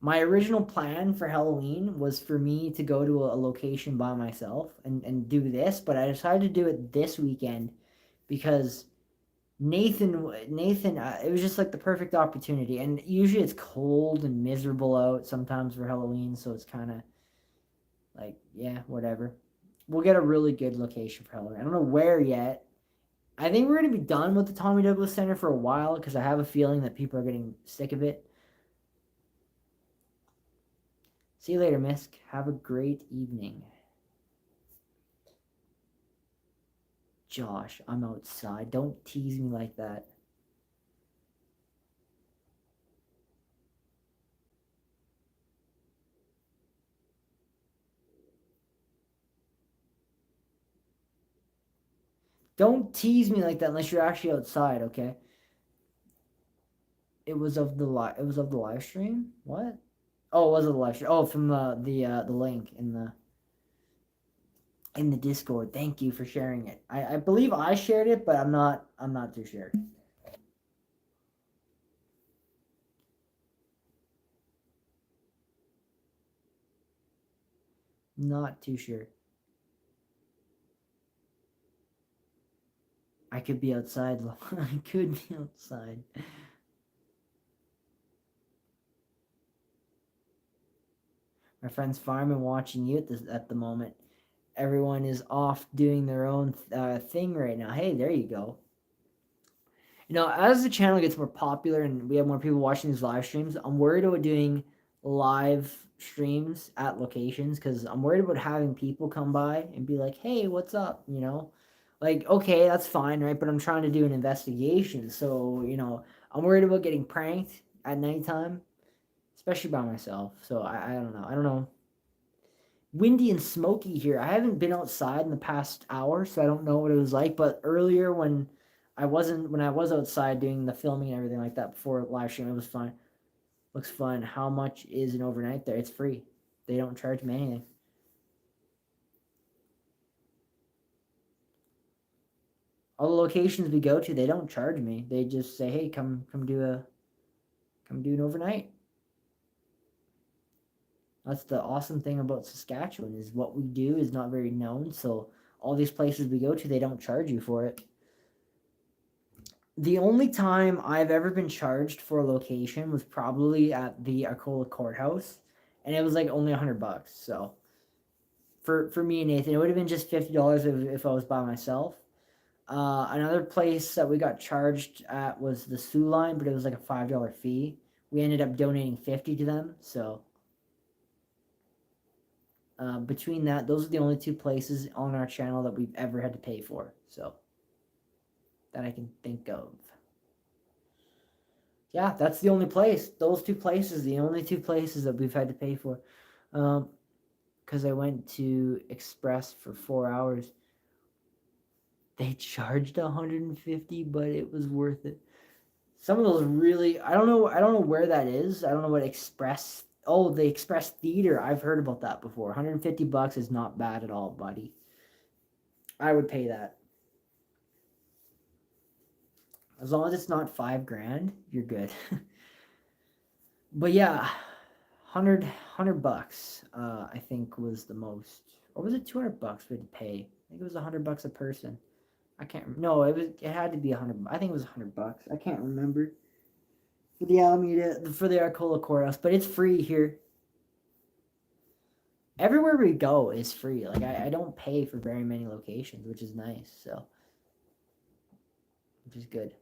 My original plan for Halloween was for me to go to a location by myself and do this, but I decided to do it this weekend because Nathan, it was just like the perfect opportunity. And usually it's cold and miserable out sometimes for Halloween, so it's kind of like, yeah, whatever. We'll get a really good location for Halloween. I don't know where yet. I think we're going to be done with the Tommy Douglas Center for a while because I have a feeling that people are getting sick of it. See you later, Misk. Have a great evening. Josh, I'm outside. Don't tease me like that. Don't tease me like that unless you're actually outside, okay? It was of the live stream? What? Oh, it was of the live stream. Oh, from the link in the Discord. Thank you for sharing it. I believe I shared it, but I'm not too sure. Not too sure. I could be outside. I could be outside. My friend's farming, watching you at the moment. Everyone is off doing their own thing right now. Hey, there you go. You know, as the channel gets more popular and we have more people watching these live streams, I'm worried about doing live streams at locations because I'm worried about having people come by and be like, hey, what's up? You know, like, okay, that's fine, right? But I'm trying to do an investigation. So, you know, I'm worried about getting pranked at nighttime, especially by myself. So I don't know. I don't know. Windy and smoky here. I haven't been outside in the past hour, so I don't know what it was like. But earlier when I was outside doing the filming and everything like that before live stream, it was fun. Looks fun. How much is an overnight there? It's free. They don't charge me anything. All the locations we go to, they don't charge me. They just say, "Hey, come do an overnight." That's the awesome thing about Saskatchewan is what we do is not very known. So all these places we go to, they don't charge you for it. The only time I've ever been charged for a location was probably at the Arcola Courthouse, and it was like only $100. So for me and Nathan, it would have been just $50 if I was by myself. Another place that we got charged at was the Sioux Line, but it was like a $5 fee. We ended up donating 50 to them. So between that, those are the only two places on our channel that we've ever had to pay for. So that I can think of. Yeah, that's the only place. Those two places, the only two places that we've had to pay for. Because I went to Express for 4 hours. They charged $150, but it was worth it. Some of those really, I don't know where that is. I don't know what Express. Oh, the Express Theater. I've heard about that before. $150 is not bad at all, buddy. I would pay that. As long as it's not $5,000, you're good. But yeah, 100 bucks, I think was the most. Or was it 200 bucks we had to pay? I think it was 100 bucks a person. I can't. No, it had to be 100. I think it was 100 bucks. I can't remember. For the Alameda, for the Arcola Courthouse, but it's free here. Everywhere we go is free. Like I don't pay for very many locations, which is nice. So, which is good.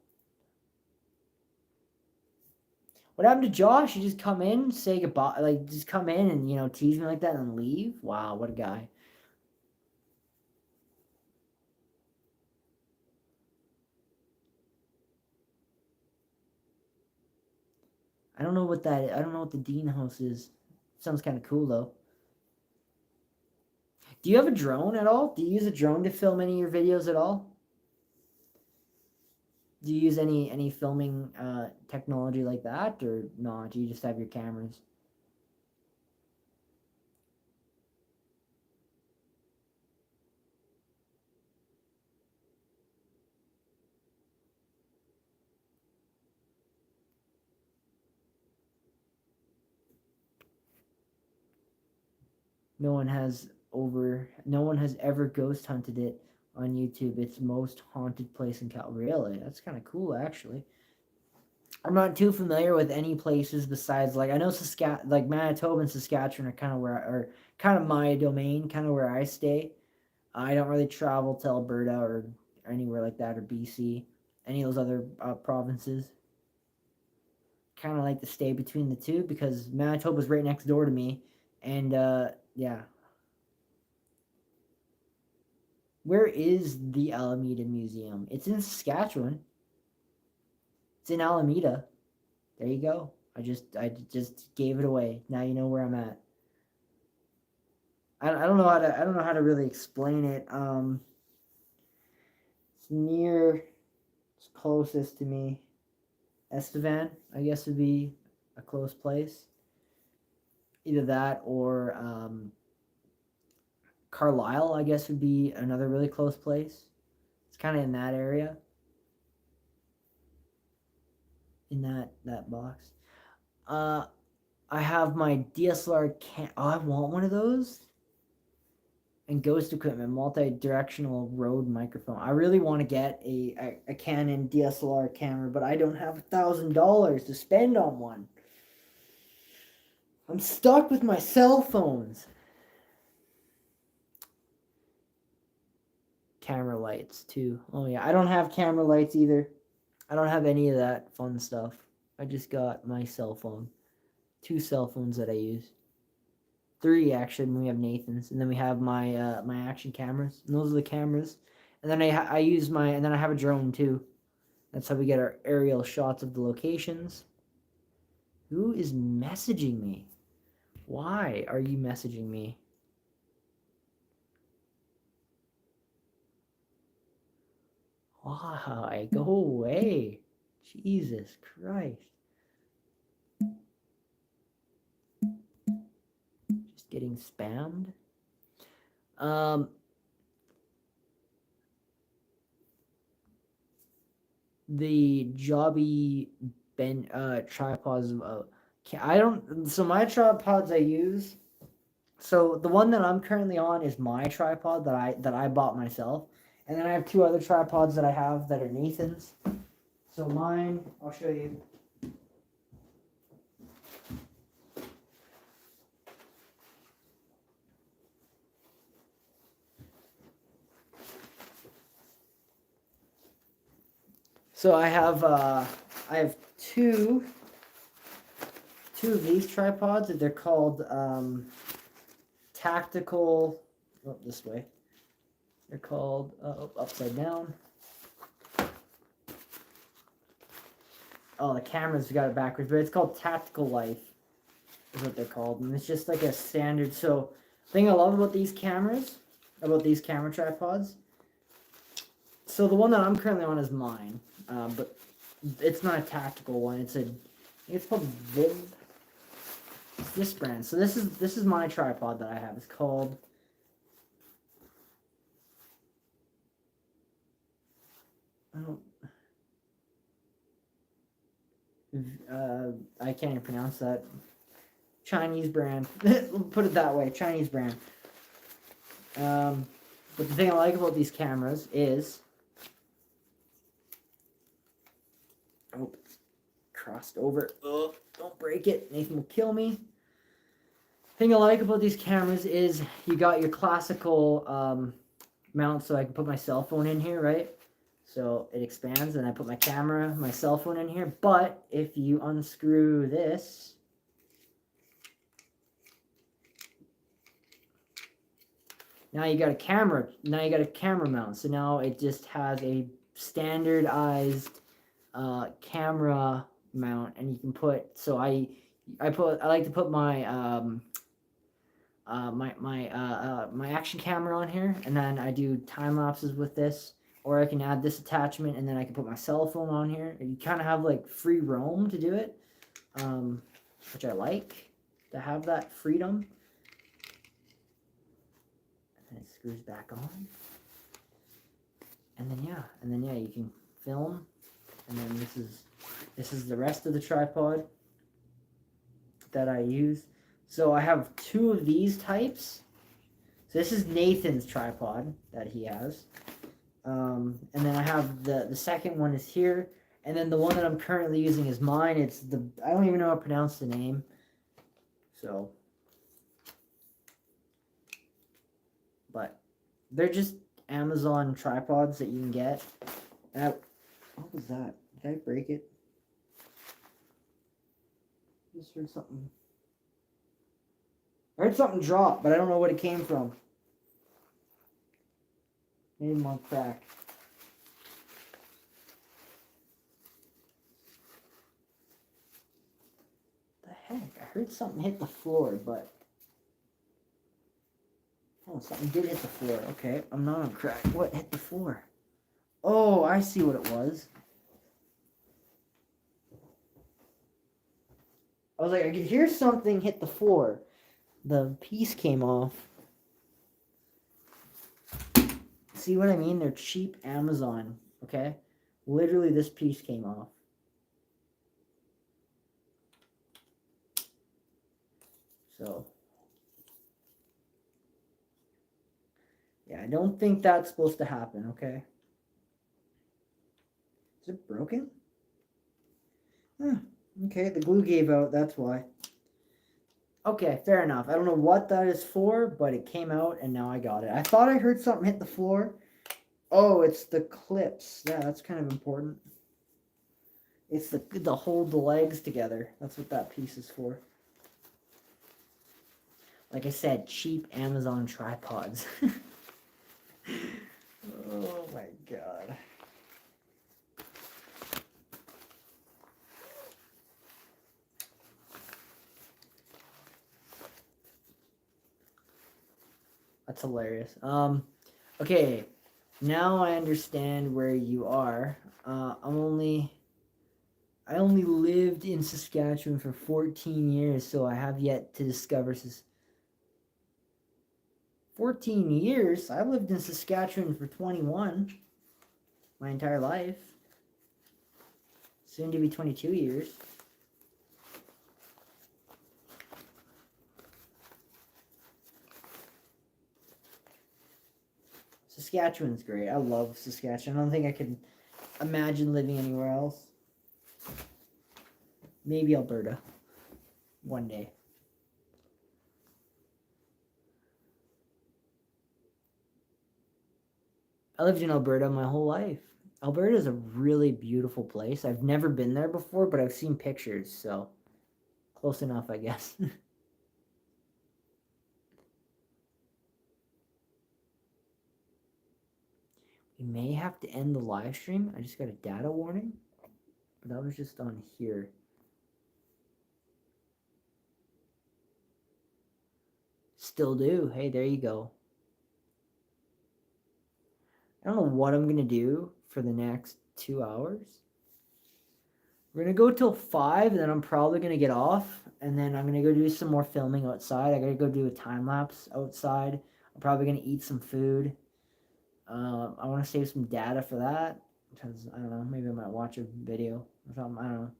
What happened to Josh? You just come in, say goodbye, like just come in and tease me like that and leave. Wow, what a guy. I don't know what that. I don't know what the Dean House is. Sounds kind of cool though. Do you have a drone at all? Do you use a drone to film any of your videos at all? Do you use any filming technology like that, or not? Do you just have your cameras? No one has ever ghost hunted it on YouTube. It's most haunted place in Cal. Really? That's kind of cool, actually. I'm not too familiar with any places besides, like, I know like Manitoba and Saskatchewan are kind of my domain, kind of where I stay. I don't really travel to Alberta or anywhere like that, or BC, any of those other provinces. Kind of like to stay between the two because Manitoba's right next door to me, and yeah. Where is the Alameda Museum? It's in Saskatchewan. It's in Alameda. There you go. I just gave it away. Now you know where I'm at. I don't know how to really explain it. It's closest to me. Estevan, I guess, would be a close place. Either that or Carlisle, I guess, would be another really close place. It's kind of in that area. In that box. I have my DSLR I want one of those. And Ghost Equipment, multi-directional Rode microphone. I really want to get a Canon DSLR camera, but I don't have $1,000 to spend on one. I'm stuck with my cell phones. Camera lights too. Oh yeah, I don't have camera lights either. I don't have any of that fun stuff. I just got my cell phone. 2 cell phones that I use. 3 actually. When we have Nathan's, and then we have my my action cameras, and those are the cameras. And then I use and then I have a drone too. That's how we get our aerial shots of the locations. Who is messaging me? Why are you messaging me? Why? Go away. Jesus Christ. Just getting spammed. The Jobby tripods. So my tripods I use. So the one that I'm currently on is my tripod that I bought myself, and then I have 2 other tripods that I have that are Nathan's. So mine, I'll show you. So I have 2 of these tripods. They're called tactical. Oh, this way. They're called upside down. Oh, the camera's got it backwards, but it's called Tactical Life, is what they're called, and it's just like a standard. So, the thing I love about these camera tripods. So the one that I'm currently on is mine, but it's not a tactical one. It's called Viv. It's this brand. So this is my tripod that I have. It's called. I can't even pronounce that. Chinese brand. Put it that way, Chinese brand. But the thing I like about these cameras is, oh, it's crossed over. Oh, don't break it. Nathan will kill me. Thing I like about these cameras is you got your classical mount, so I can put my cell phone in here, right? So it expands, and I put my camera, my cell phone in here. But if you unscrew this, now you got a camera. Now you got a camera mount. So now it just has a standardized camera mount, and you can put. So I like to put my my action camera on here, and then I do time lapses with this, or I can add this attachment, and then I can put my cell phone on here. You kind of have like free roam to do it, which I like to have that freedom. And it screws back on, and then yeah, you can film, and then this is the rest of the tripod that I use. So I have two of these types. So this is Nathan's tripod that he has. And then I have the second one is here. And then the one that I'm currently using is mine. It's I don't even know how to pronounce the name. So. But they're just Amazon tripods that you can get. What was that? Did I break it? Just heard something. I heard something drop, but I don't know what it came from. Maybe one crack. The heck? I heard something hit the floor, but... Oh, something did hit the floor. Okay, I'm not on crack. What hit the floor? Oh, I see what it was. I was like, I could hear something hit the floor. The piece came off. See what I mean? They're cheap Amazon, okay? Literally, this piece came off. So, yeah, I don't think that's supposed to happen, okay? Is it broken? Okay, the glue gave out, that's why. Okay, fair enough. I don't know what that is for, but it came out, and now I got it. I thought I heard something hit the floor. Oh, it's the clips. Yeah, that's kind of important. It's the hold the legs together. That's what that piece is for. Like I said, cheap Amazon tripods. Oh my god. That's hilarious. Okay, now I understand where you are. I only lived in Saskatchewan for 14 years, so I have yet to discover 14 years? I lived in Saskatchewan for 21. My entire life. Soon to be 22 years. Saskatchewan's great. I love Saskatchewan. I don't think I could imagine living anywhere else. Maybe Alberta. One day. I lived in Alberta my whole life. Alberta is a really beautiful place. I've never been there before, but I've seen pictures, so close enough, I guess. We may have to end the live stream. I just got a data warning, but that was just on here. Still do. Hey, there you go. I don't know what I'm going to do for the next 2 hours. We're going to go till 5, and then I'm probably going to get off, and then I'm going to go do some more filming outside. I got to go do a time-lapse outside. I'm probably going to eat some food. I want to save some data for that, because I don't know, maybe I might watch a video or something. I don't know.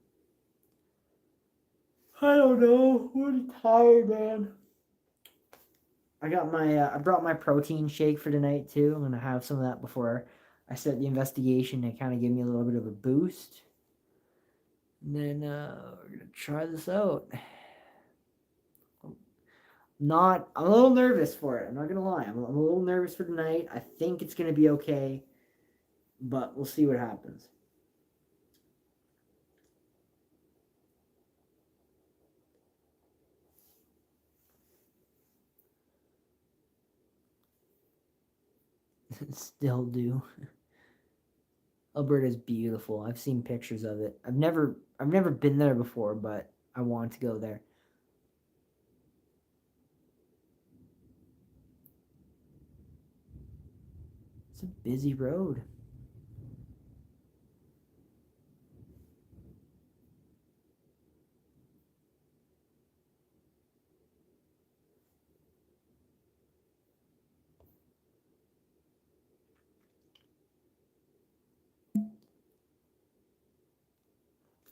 I don't know. I'm tired, man. I got my I brought my protein shake for tonight too. I'm gonna have some of that before I start the investigation to kind of give me a little bit of a boost. And then we're gonna try this out. I'm a little nervous for it. I'm not gonna lie. I'm a little nervous for tonight. I think it's gonna be okay, but we'll see what happens. Still do. Alberta's beautiful. I've seen pictures of it. I've never been there before, but I want to go there. It's a busy road.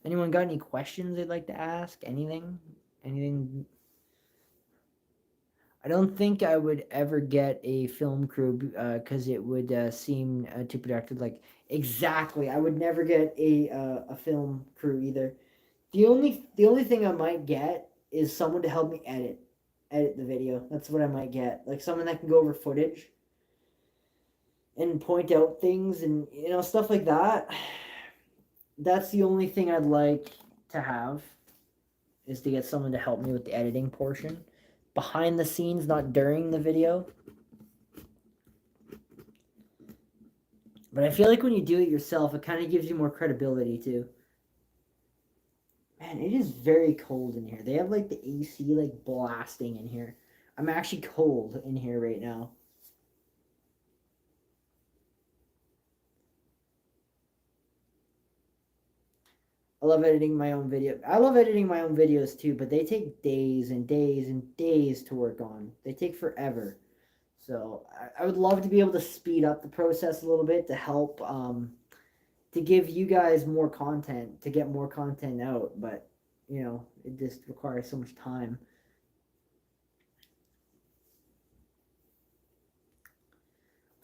Anyone got any questions they'd like to ask? Anything? Anything? I don't think I would ever get a film crew because it would seem too productive. Like exactly, I would never get a film crew either. The only thing I might get is someone to help me edit the video. That's what I might get. Like someone that can go over footage and point out things and stuff like that. That's the only thing I'd like to have, is to get someone to help me with the editing portion. Behind the scenes, not during the video. But I feel like when you do it yourself, it kind of gives you more credibility too. Man, it is very cold in here. They have like the AC like blasting in here. I'm actually cold in here right now. I love editing my own video. I love editing my own videos too, but they take days and days and days to work on. They take forever. So I would love to be able to speed up the process a little bit to help to give you guys more content, to get more content out, but it just requires so much time.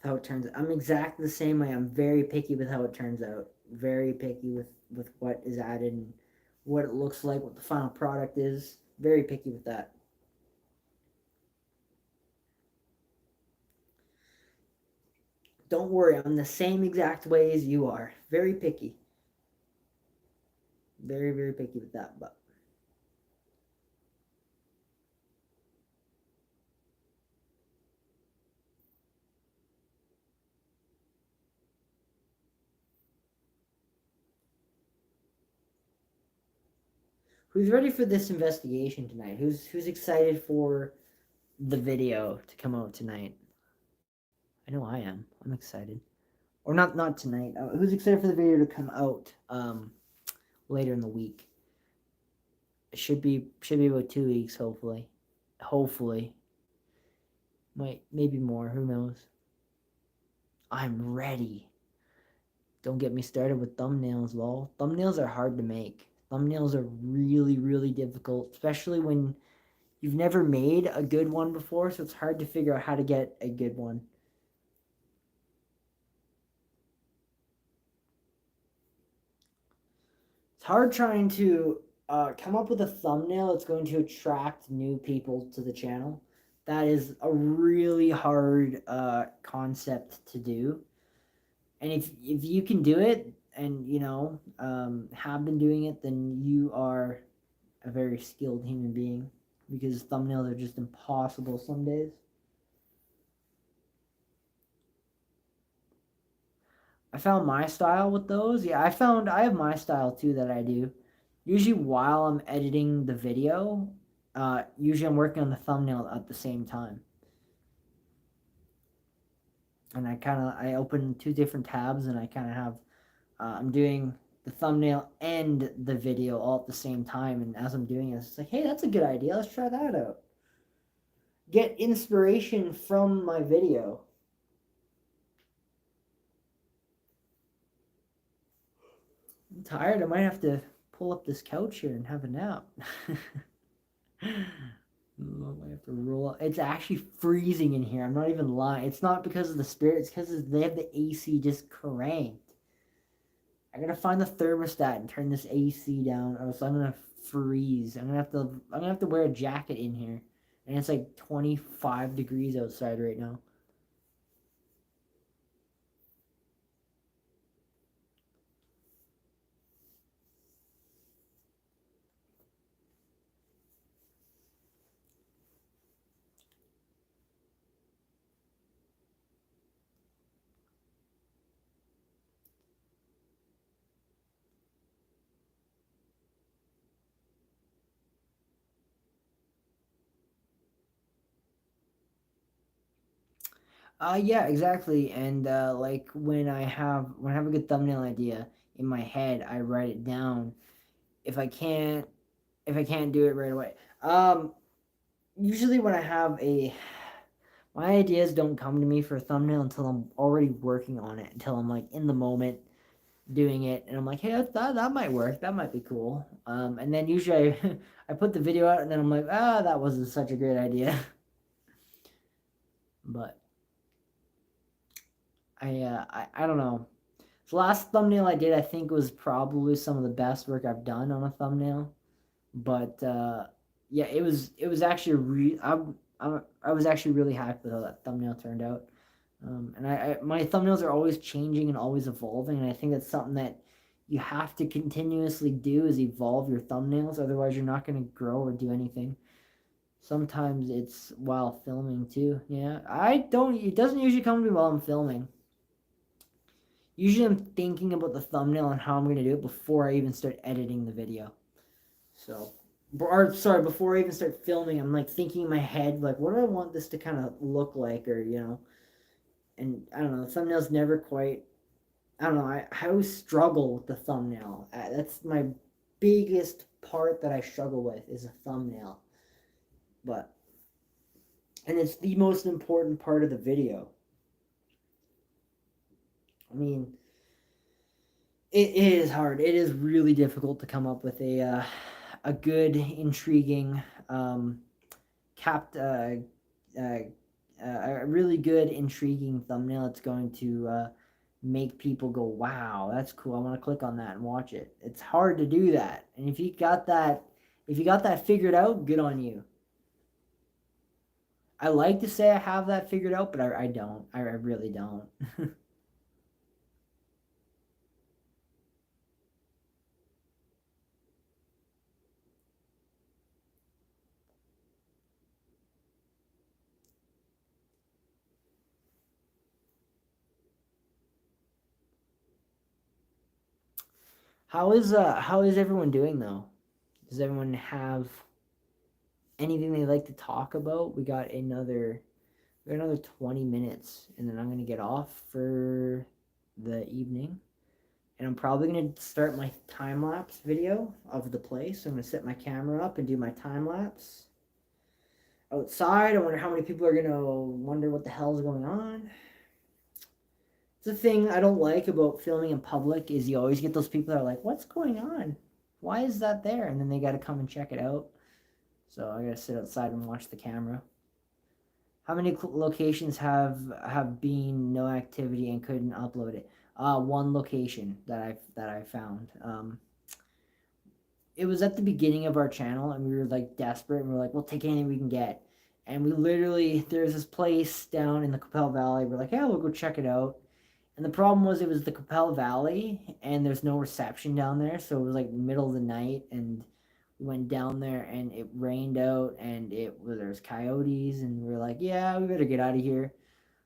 How it turns out. I'm exactly the same way. I'm very picky with how it turns out. Very picky with what is added and what it looks like, what the final product is. Very picky with that. Don't worry, I'm the same exact way as you are. Very picky. Very, very picky with that, but who's ready for this investigation tonight? Who's excited for the video to come out tonight? I know I am. I'm excited. Or not tonight. Who's excited for the video to come out later in the week? It should be about 2 weeks, hopefully. Hopefully. Maybe more, who knows? I'm ready. Don't get me started with thumbnails, lol. Thumbnails are hard to make. Thumbnails are really, really difficult, especially when you've never made a good one before, so it's hard to figure out how to get a good one. It's hard trying to come up with a thumbnail that's going to attract new people to the channel. That is a really hard concept to do. And if you can do it and have been doing it, then you are a very skilled human being, because thumbnails are just impossible some days. I found my style with those. Yeah, I have my style too that I do. Usually while I'm editing the video, usually I'm working on the thumbnail at the same time. And I open two different tabs and I kind of have, I'm doing the thumbnail and the video all at the same time. And as I'm doing it, it's like, hey, that's a good idea. Let's try that out. Get inspiration from my video. I'm tired. I might have to pull up this couch here and have a nap. I have to roll up. It's actually freezing in here. I'm not even lying. It's not because of the spirit. It's because they have the AC just cranked. I gotta find the thermostat and turn this AC down, or else I'm gonna freeze. I'm gonna have to wear a jacket in here, and it's like 25 degrees outside right now. Yeah, exactly. And like when I have a good thumbnail idea in my head, I write it down. If I can't if I can't do it right away. Usually when I have a my ideas don't come to me for a thumbnail until I'm already working on it, until I'm like in the moment doing it, and I'm like, hey, that might work, that might be cool. And then usually I put the video out, and then I'm like, that wasn't such a great idea. But I don't know. The last thumbnail I did, I think, was probably some of the best work I've done on a thumbnail. But yeah, it was actually I was actually really happy with how that thumbnail turned out. And my thumbnails are always changing and always evolving, and I think that's something that you have to continuously do is evolve your thumbnails. Otherwise, you're not going to grow or do anything. Sometimes it's while filming too. Yeah, I don't. It doesn't usually come to me while I'm filming. Usually, I'm thinking about the thumbnail and how I'm going to do it before I even start editing the video. So, or sorry, before I even start filming, I'm like thinking in my head, like, what do I want this to kind of look like, or and I don't know, the thumbnail's never quite. I don't know. I always struggle with the thumbnail. That's my biggest part that I struggle with is a thumbnail, but and it's the most important part of the video. I mean, it is hard. It is really difficult to come up with a good, intriguing, capped, a really good, intriguing thumbnail. It's going to make people go, "Wow, that's cool. I want to click on that and watch it." It's hard to do that, and if you got that figured out, good on you. I like to say I have that figured out, but I don't. I really don't. How is everyone doing though? Does everyone have anything they like to talk about? We got another 20 minutes, and then I'm gonna get off for the evening. And I'm probably gonna start my time lapse video of the place. So I'm gonna set my camera up and do my time lapse outside. I wonder how many people are gonna wonder what the hell's going on. The thing I don't like about filming in public is you always get those people that are like, "What's going on? Why is that there?" And then they got to come and check it out. So I gotta sit outside and watch the camera. How many locations have been no activity and couldn't upload it? One location that I found. It was at the beginning of our channel, and we were like desperate, and we were like, we'll take anything we can get. And we literally, there's this place down in the Capel Valley. We're like, yeah, we'll go check it out. And the problem was it was the Capel Valley, and there's no reception down there, so it was like middle of the night, and we went down there, and it rained out, and there's coyotes, and we were like, yeah, we better get out of here.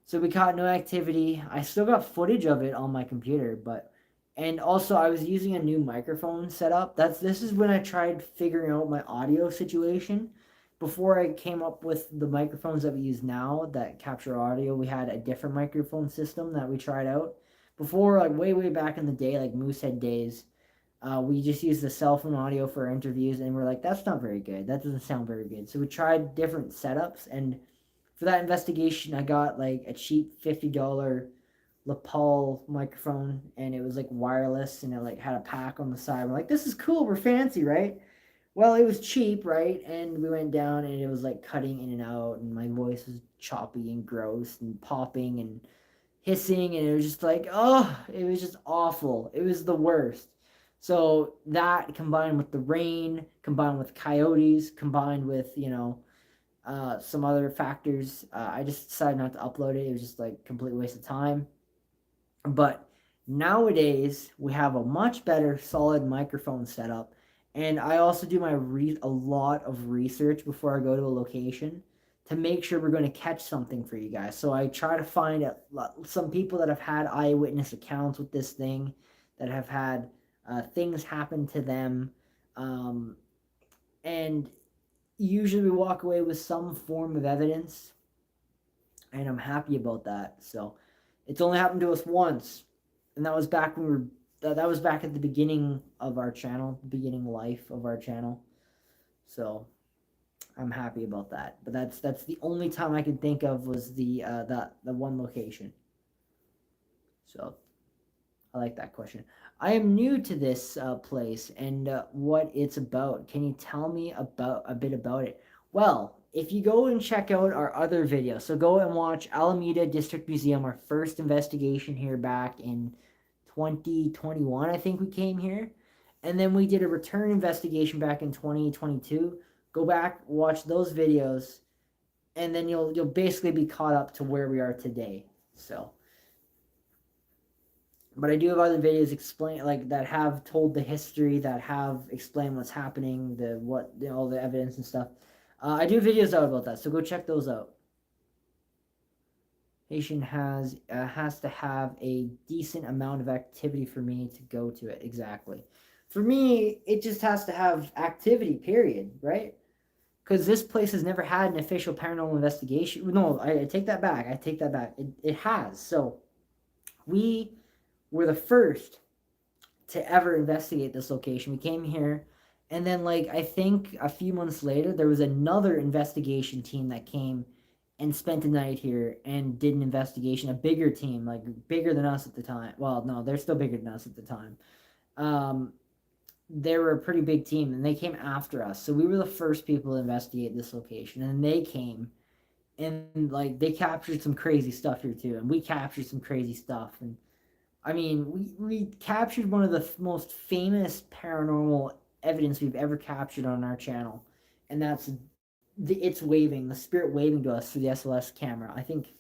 So we caught no activity. I still got footage of it on my computer, but and also I was using a new microphone setup. This is when I tried figuring out my audio situation. Before I came up with the microphones that we use now that capture audio, we had a different microphone system that we tried out. Before, like way back in the day, like Moosehead days, we just used the cell phone audio for our interviews, and we're like, that's not very good. That doesn't sound very good. So we tried different setups, and for that investigation, I got like a cheap $50 lapel microphone, and it was like wireless, and it like had a pack on the side. We're like, this is cool, we're fancy, right? Well, it was cheap, right? And we went down, and it was like cutting in and out, and my voice was choppy and gross and popping and hissing, and it was just like, oh, it was just awful. It was the worst. So that combined with the rain, combined with coyotes, combined with, some other factors, I just decided not to upload it. It was just like complete waste of time. But nowadays we have a much better solid microphone setup, and I also do a lot of research before I go to a location to make sure we're going to catch something for you guys. So I try to find some people that have had eyewitness accounts with this thing, that have had things happen to them, um, and usually we walk away with some form of evidence, and I'm happy about that. So it's only happened to us once, and that was back when we were that was back at the beginning of our channel, the beginning life of our channel. So I'm happy about that. But that's the only time I can think of, was the one location. So I like that question. I am new to this place and what it's about. Can you tell me about a bit about it? Well, if you go and check out our other videos, so go and watch Alameda District Museum, our first investigation here back in 2021, I think we came here. And then we did a return investigation back in 2022. Go back, watch those videos, and then you'll basically be caught up to where we are today. So, but I do have other videos that have told the history, that have explained what's happening, all the evidence and stuff. I do videos out about that, so go check those out. Haitian has to have a decent amount of activity for me to go to it. Exactly. For me, it just has to have activity, period, right? Because this place has never had an official paranormal investigation. No, I take that back. It has. So we were the first to ever investigate this location. We came here, and then I think a few months later, there was another investigation team that came and spent a night here and did an investigation. A bigger team, bigger than us at the time. Well, no, they're still bigger than us at the time. They were a pretty big team, and they came after us. So we were the first people to investigate this location, and they came, and they captured some crazy stuff here too, and we captured some crazy stuff. And I mean, we captured one of the most famous paranormal evidence we've ever captured on our channel, and that's the spirit waving to us through the SLS camera. I think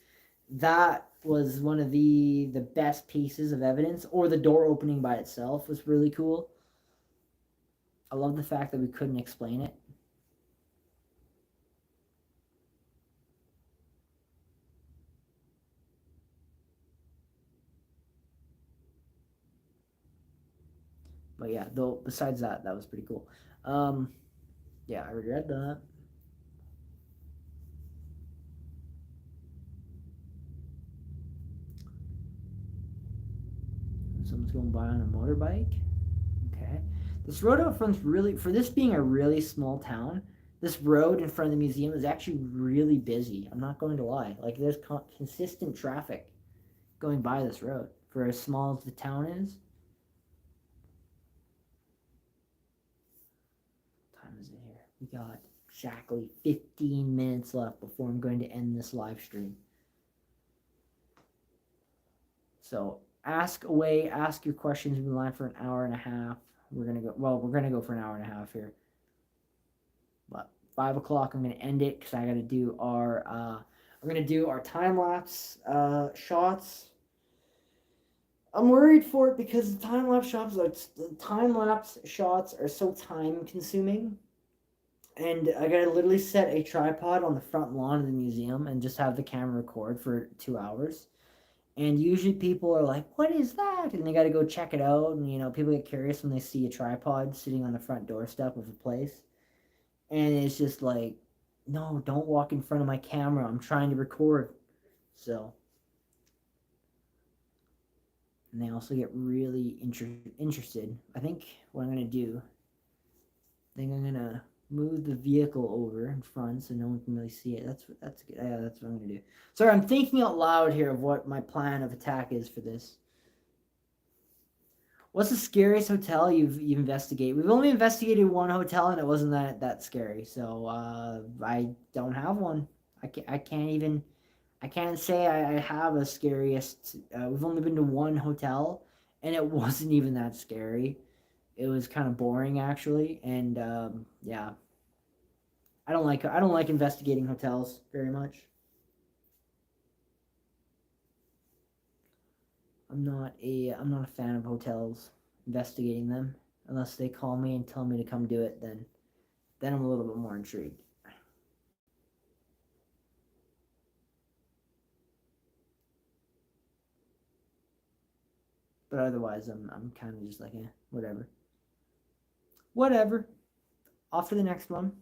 that was one of the best pieces of evidence. Or the door opening by itself was really cool. I love the fact that we couldn't explain it. But yeah, though besides that was pretty cool. Yeah, I regret that. Someone's going by on a motorbike. Okay. This road out front's really, for this being a really small town, this road in front of the museum is actually really busy. I'm not going to lie. There's consistent traffic going by this road for as small as the town is. What time is it here? We got exactly 15 minutes left before I'm going to end this live stream. So ask away, ask your questions. We've been live for an hour and a half. We're gonna go for an hour and a half here. But 5 o'clock, I'm gonna end it because I gotta do our time lapse shots. I'm worried for it because the time lapse shots are so time consuming, and I gotta literally set a tripod on the front lawn of the museum and just have the camera record for 2 hours. And usually people are like, what is that? And they got to go check it out. And, people get curious when they see a tripod sitting on the front doorstep of a place. And it's just like, no, don't walk in front of my camera. I'm trying to record. So. And they also get really interested. I think what I'm going to do, I think I'm going to Move the vehicle over in front so no one can really see it. That's good. Yeah, that's what I'm gonna do. Sorry, I'm thinking out loud here of what my plan of attack is for this. What's the scariest hotel you've investigated? We've only investigated one hotel and it wasn't that scary. So I don't have one. I can't even I can't say I have a scariest. We've only been to one hotel and it wasn't even that scary. It was kind of boring actually, and yeah, I don't like investigating hotels very much. I'm not a fan of hotels investigating them unless they call me and tell me to come do it. Then I'm a little bit more intrigued. But otherwise, I'm kind of just like whatever, whatever. Off to the next one.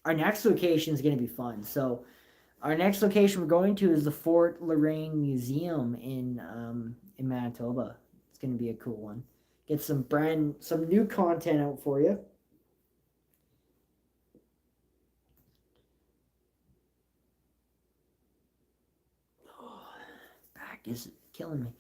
Our next location is going to be fun. So our next location we're going to is the Fort Lorraine Museum in Manitoba. It's going to be a cool one. Get some new content out for you. Back is killing me.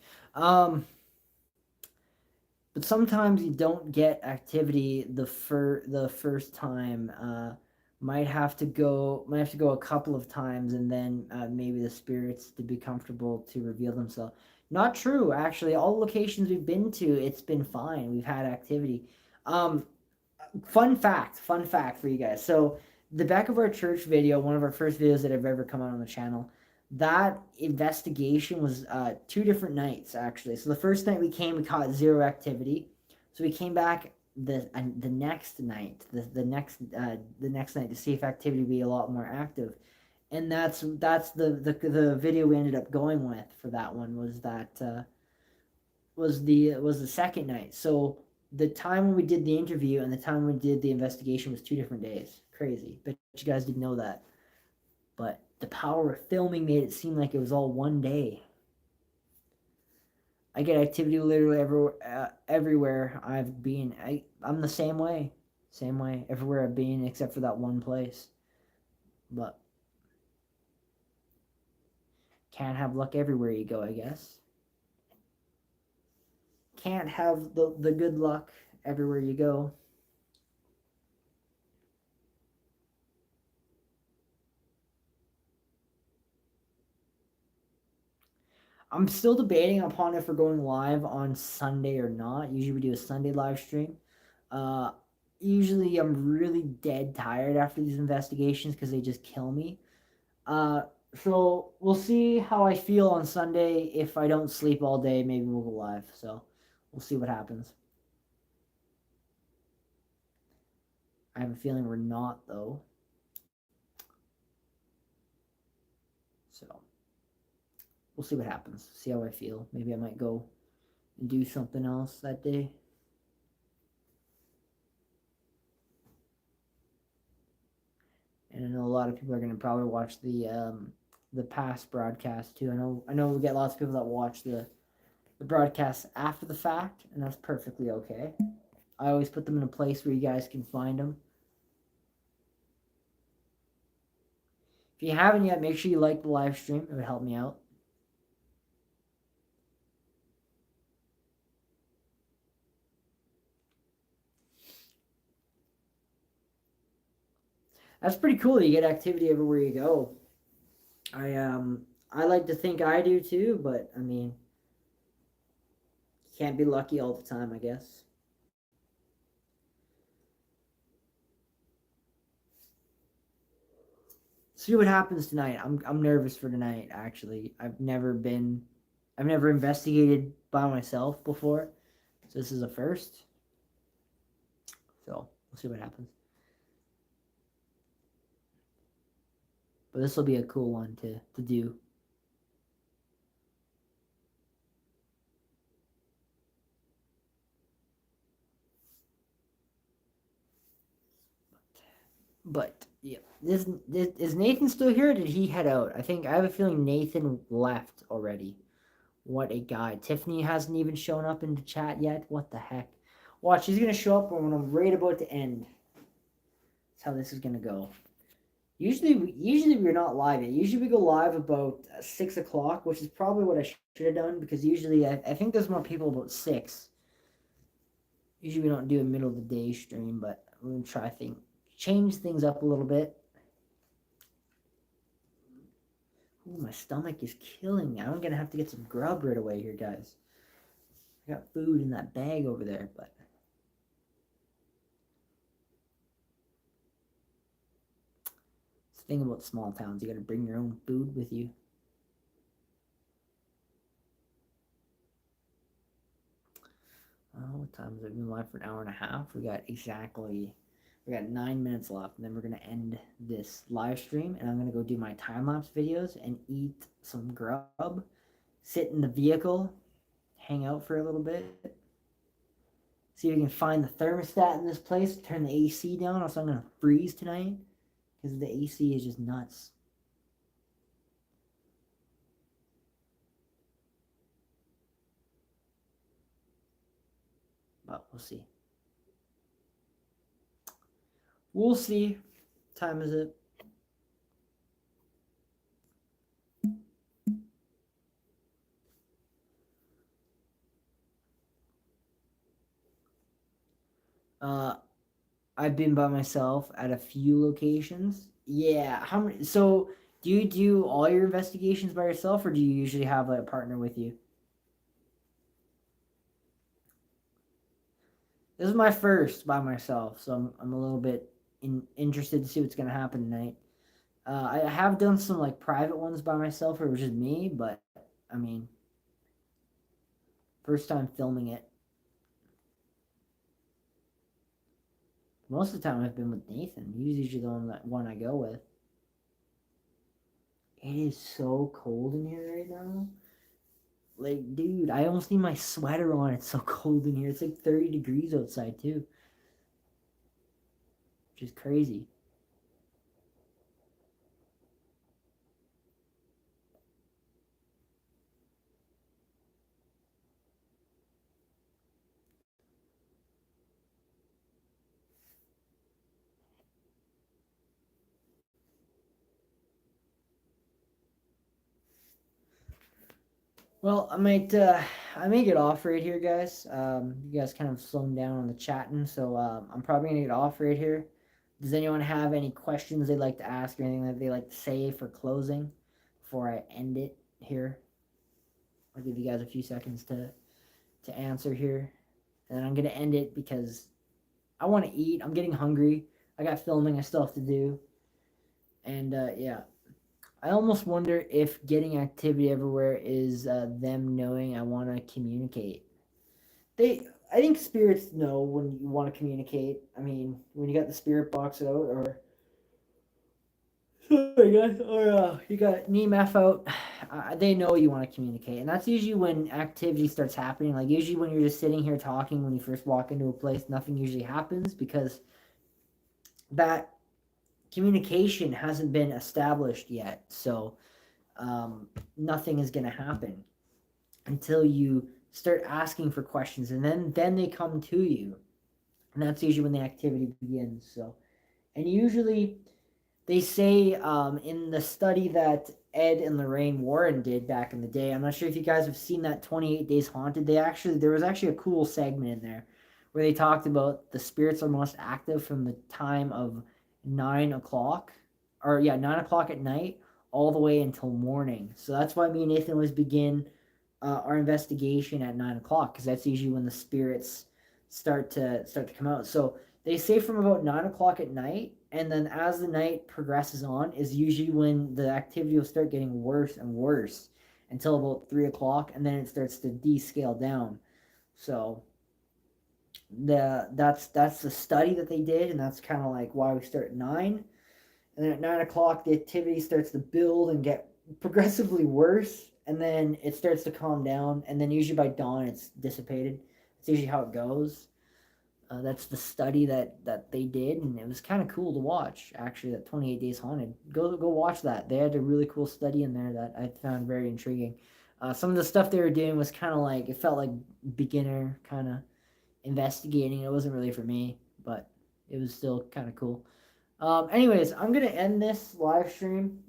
But sometimes you don't get activity the first time. Might have to go a couple of times, and then maybe the spirits to be comfortable to reveal themselves. Not true, actually. All locations we've been to, it's been fine. We've had activity. Um, fun fact for you guys. So the back of our church video, one of our first videos that have ever come out on the channel, that investigation was 2 different nights actually. So the first night we came, we caught zero activity. So we came back the next night, the next night to see if activity would be a lot more active. And that's the video we ended up going with for that one was that was the second night. So the time when we did the interview and the time when we did the investigation was 2 different days. Crazy. But you guys didn't know that. But the power of filming made it seem like it was all one day. I get activity literally everywhere I've been. I'm the same way everywhere I've been except for that one place. But can't have luck everywhere you go, I guess. Can't have the good luck everywhere you go. I'm still debating upon if we're going live on Sunday or not. Usually we do a Sunday live stream. Uh, Usually I'm really dead tired after these investigations because they just kill me. Uh, so we'll see how I feel on Sunday. If I don't sleep all day, maybe we'll go live. So we'll see what happens. I have a feeling we're not though. So we'll see what happens. See how I feel. Maybe I might go and do something else that day. And I know a lot of people are going to probably watch the past broadcast too. I know we get lots of people that watch the broadcast after the fact, and that's perfectly okay. I always put them in a place where you guys can find them. If you haven't yet, make sure you like the live stream. It would help me out. That's pretty cool. You get activity everywhere you go. I like to think I do too, but I mean, you can't be lucky all the time, I guess. See what happens tonight. I'm nervous for tonight. Actually, I've never investigated by myself before, so this is a first. So we'll see what happens. But this will be a cool one to do. But yeah, this is Nathan still here? Or did he head out? I have a feeling Nathan left already. What a guy! Tiffany hasn't even shown up in the chat yet. What the heck? Watch, she's gonna show up when I'm right about to end. That's how this is gonna go. Usually we're not live yet. Usually we go live about 6 o'clock, which is probably what I should have done because usually I think there's more people about 6. Usually we don't do a middle of the day stream, but we're gonna try change things up a little bit. Ooh, my stomach is killing me. I'm gonna have to get some grub right away here, guys. I got food in that bag over there, but it's the thing about small towns, you gotta bring your own food with you. What time is it? We've been live for an hour and a half. We got 9 minutes left, and then we're gonna end this live stream, and I'm gonna go do my time-lapse videos and eat some grub, sit in the vehicle, hang out for a little bit, see if we can find the thermostat in this place, turn the AC down, or else I'm gonna freeze tonight, because the AC is just nuts. But we'll see. We'll see. What time is it? I've been by myself at a few locations. Yeah. How many? So, do you do all your investigations by yourself, or do you usually have a partner with you? This is my first by myself, so I'm a little bit interested to see what's gonna happen tonight. I have done some like private ones by myself, where it was just me, but I mean, first time filming it. Most of the time I've been with Nathan. He's usually the one I go with. It is so cold in here right now. Like, dude, I almost need my sweater on. It's so cold in here. It's like 30 degrees outside too, which is crazy. Well, I may get off right here, guys. You guys kind of slowing down on the chatting, so I'm probably gonna get off right here. Does anyone have any questions they'd like to ask or anything that they like to say for closing before I end it here? I'll give you guys a few seconds to answer here, and then I'm gonna end it because I want to eat. I'm getting hungry. I got filming I still have to do, and yeah. I almost wonder if getting activity everywhere is them knowing I want to communicate. I think spirits know when you want to communicate. I mean, when you got the spirit box out, or sorry guys, or you got NEMF out, they know you want to communicate, and that's usually when activity starts happening. Like usually when you're just sitting here talking, when you first walk into a place, nothing usually happens because that communication hasn't been established yet. So nothing is going to happen until you start asking for questions, and then they come to you, and that's usually when the activity begins. So, and usually they say in the study that Ed and Lorraine Warren did back in the day, I'm not sure if you guys have seen that 28 Days Haunted. There was actually a cool segment in there where they talked about the spirits are most active from the time of 9 o'clock, or yeah, 9 o'clock at night all the way until morning. So that's why me and Nathan always begin our investigation at 9 o'clock, because that's usually when the spirits start to come out. So they say from about 9 o'clock at night, and then as the night progresses on, is usually when the activity will start getting worse and worse until about 3 o'clock, and then it starts to descale down. So that's the study that they did, and that's kind of like why we start at 9. And then at 9 o'clock the activity starts to build and get progressively worse, and then it starts to calm down, and then usually by dawn it's dissipated. It's usually how it goes. That's the study that they did, and it was kind of cool to watch. Actually, that 28 Days Haunted. Go watch that. They had a really cool study in there that I found very intriguing. Some of the stuff they were doing was kind of like, it felt like beginner kind of investigating. It wasn't really for me, but it was still kind of cool. Anyways, I'm gonna end this live stream.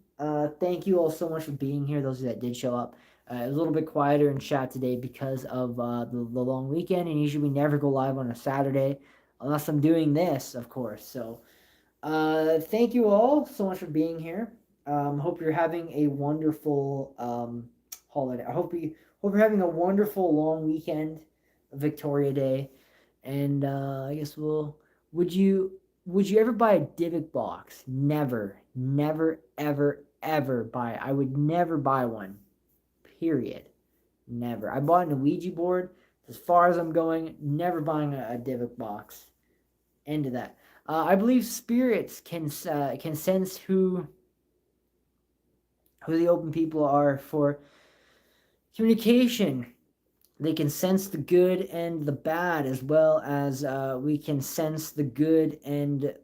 Thank you all so much for being here. Those that did show up. It was a little bit quieter in chat today because of the long weekend, and usually we never go live on a Saturday unless I'm doing this, of course. So, thank you all so much for being here. Hope you're having a wonderful holiday. I hope you're having a wonderful long weekend, Victoria Day, and I guess we'll. Would you would you ever buy a Divock box? Never, never, ever, ever buy. I would never buy one. Period. Never. I bought an Ouija board. As far as I'm going, never buying a Divock box. End of that. I believe spirits can sense who the open people are for communication. They can sense the good and the bad, as well as we can sense the good and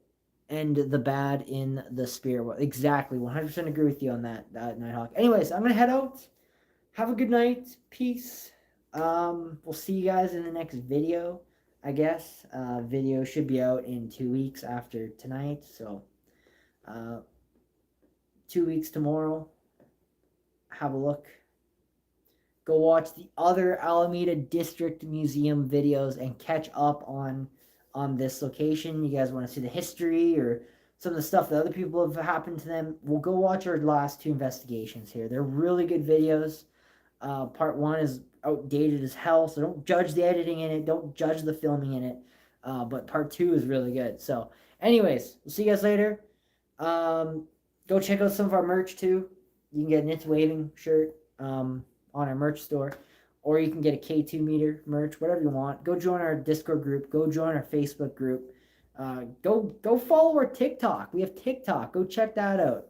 the bad in the spirit world. Exactly, 100% agree with you on that, Nighthawk. Anyways, I'm gonna head out. Have a good night. Peace. We'll see you guys in the next video. I guess video should be out in 2 weeks after tonight. So 2 weeks tomorrow. Have a look. Go watch the other Alameda District Museum videos and catch up on this location. You guys want to see the history or some of the stuff that other people have happened to them? We'll go watch our last 2 investigations here. They're really good videos. Part 1 is outdated as hell, so don't judge the editing in it. Don't judge the filming in it. But part 2 is really good. So, anyways, we'll see you guys later. Go check out some of our merch too. You can get an It's Waving shirt on our merch store, or you can get a K2 meter merch, whatever you want. Go join our Discord group. Go join our Facebook group. Go follow our TikTok. We have TikTok. Go check that out.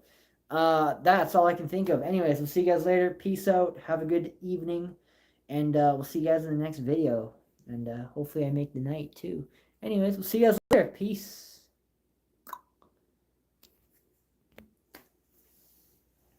That's all I can think of. Anyways, we'll see you guys later. Peace out. Have a good evening. And we'll see you guys in the next video. And hopefully I make the night too. Anyways, we'll see you guys later. Peace.